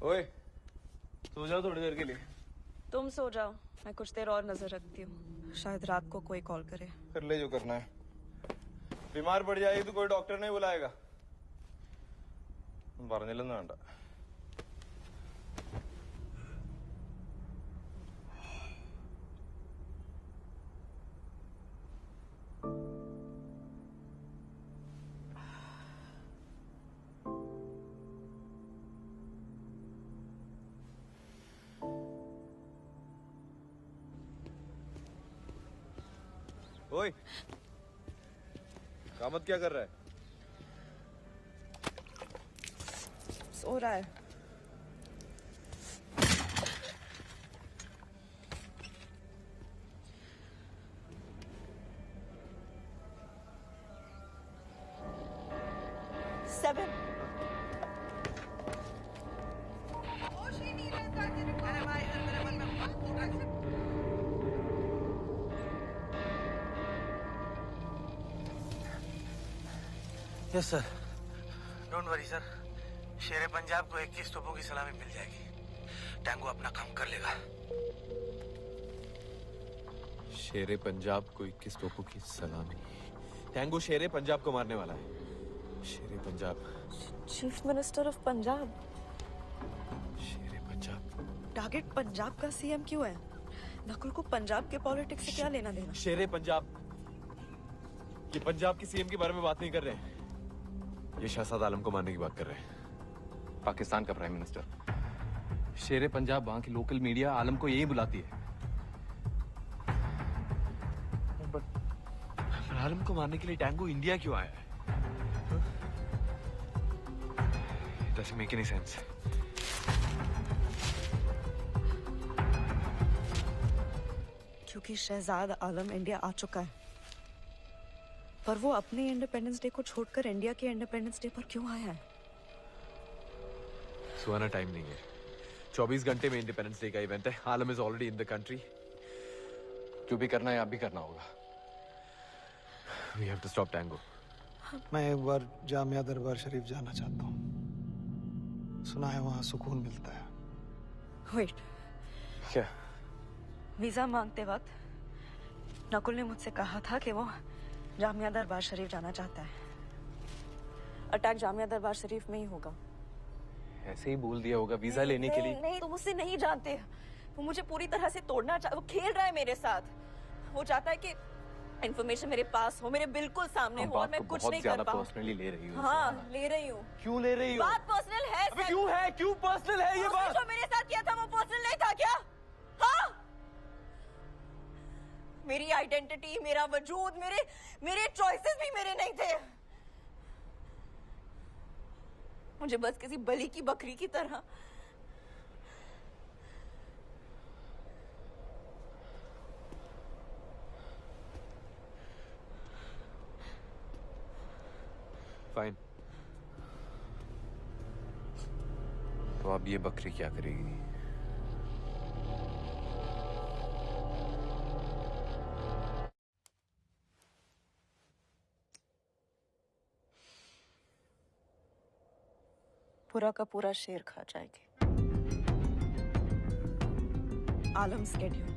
ओए, सो जाओ थोड़ी देर के लिए। तुम सो जाओ, मैं कुछ देर और नजर रखती हूँ, शायद रात को कोई कॉल करे। कर ले जो करना है। बीमार पड़ जाएगी तो कोई डॉक्टर नहीं बुलाएगा। പറഞ്ഞില്ലെന്ന് വേണ്ട। ओए, कामत क्या कर रहा है? सो रहा है। Seven. Yes sir, don't worry sir. शेरे पंजाब को 21 तोपों की सलामी मिल जाएगी। टैंगो अपना काम कर लेगा। शेरे पंजाब को 21 तोपों की सलामी। टैंगो शेरे पंजाब को मारने वाला है। शेरे Punjab, chief minister of Punjab. Shere Punjab. Target Punjab का सीएम क्यों है? नकुल को पंजाब के पॉलिटिक्स से क्या लेना देना? शेरे पंजाब, ये पंजाब के सीएम के बारे में बात नहीं कर रहे हैं। ये शहजाद आलम को मारने की बात कर रहे हैं। पाकिस्तान का प्राइम मिनिस्टर। शेरे पंजाब वहां की लोकल मीडिया आलम को यही बुलाती है। पर आलम को मारने के लिए टैंगो इंडिया क्यों आया है? It doesn't make any sense. क्योंकि शहजाद आलम इंडिया आ चुका है। पर वो अपने इंडिपेंडेंस डे को छोड़कर इंडिया के इंडिपेंडेंस डे पर क्यों आया है? सुहाना, टाइम नहीं है। 24 घंटे में इंडिपेंडेंस डे का इवेंट है। Alam is already in the country. जो भी करना है आप भी करना होगा। We have to stop Tango. मैं एक बार जामिया दरबार शरीफ जाना चाहता हूँ। सुना है वहाँ सुकून मिलता है। वेट, क्या? वीजा मांगते वक्त नकुल ने मुझसे कहा था कि वो जामिया दरबार शरीफ जाना चाहता है। अटैक जामिया दरबार शरीफ में ही होगा। ऐसे ही बोल दिया होगा वीजा लेने के लिए। नहीं, तुम उससे नहीं जानते। वो मुझे पूरी तरह से तोड़ना वो खेल रहा है मेरे साथ। वो चाहता है कि इन्फॉर्मेशन मेरे पास हो, मेरे बिल्कुल सामने हो और मैं कुछ नहीं कर पाऊँ। पर्सनली ले रही हूँ। हाँ, ले रही हूँ। क्यों ले रही हो? बात पर्सनल है सर। क्यों है? क्यों पर्सनल है ये बात? जो मेरे साथ किया था वो पर्सनल नहीं था क्या? हाँ, मेरी आइडेंटिटी, मेरा वजूद, मेरे चॉइसेस भी मेरे नहीं थे। मुझे बस किसी बलि की बकरी की तरह फाइन। तो अब ये बकरी क्या करेगी? पूरा का पूरा शेर खा जाएगी। आलम स्केड्यूल।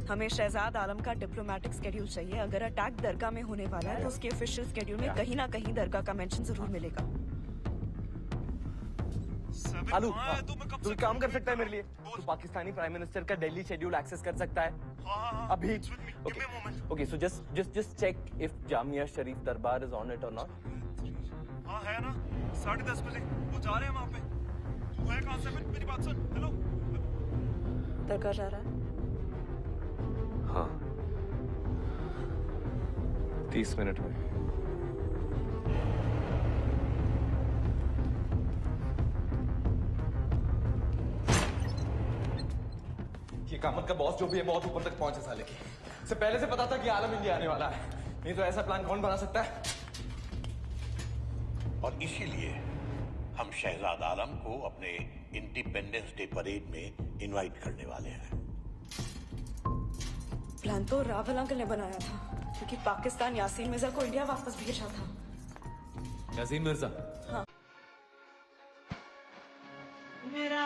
हमें शहजाद आलम का डिप्लोमेटिक स्केड्यूल चाहिए। अगर अटैक दरगाह में होने वाला है तो उसके ऑफिशियल स्केड्यूल में कहीं ना कहीं दरगाह का मेंशन जरूर मिलेगा। आलू तू काम कर सकता है मेरे लिए? तू पाकिस्तानी प्राइम मिनिस्टर का दिल्ली शेड्यूल एक्सेस कर सकता है अभी? Okay so just check if Jamia Sharif Darbar is on it or not. हाँ है ना, 10:30 बजे वो जा रहे हैं वहाँ पे। तू है कहाँ से? मेरी बात सुन। हेलो, दरगाह जा रहा है? हाँ 30 मिनट में। ये कामत का बॉस जो भी है बहुत ऊपर तक पहुंचे साले की। इससे पहले से पता था कि आलम इंडिया आने वाला है, नहीं तो ऐसा प्लान कौन बना सकता है? और इसीलिए हम शहजाद आलम को अपने इंडिपेंडेंस डे परेड में इनवाइट करने वाले हैं। प्लान तो रावल अंकल ने बनाया था, क्योंकि पाकिस्तान यासीन मिर्जा को इंडिया वापस भेजा था। यासीन मिर्जा? हाँ। मेरा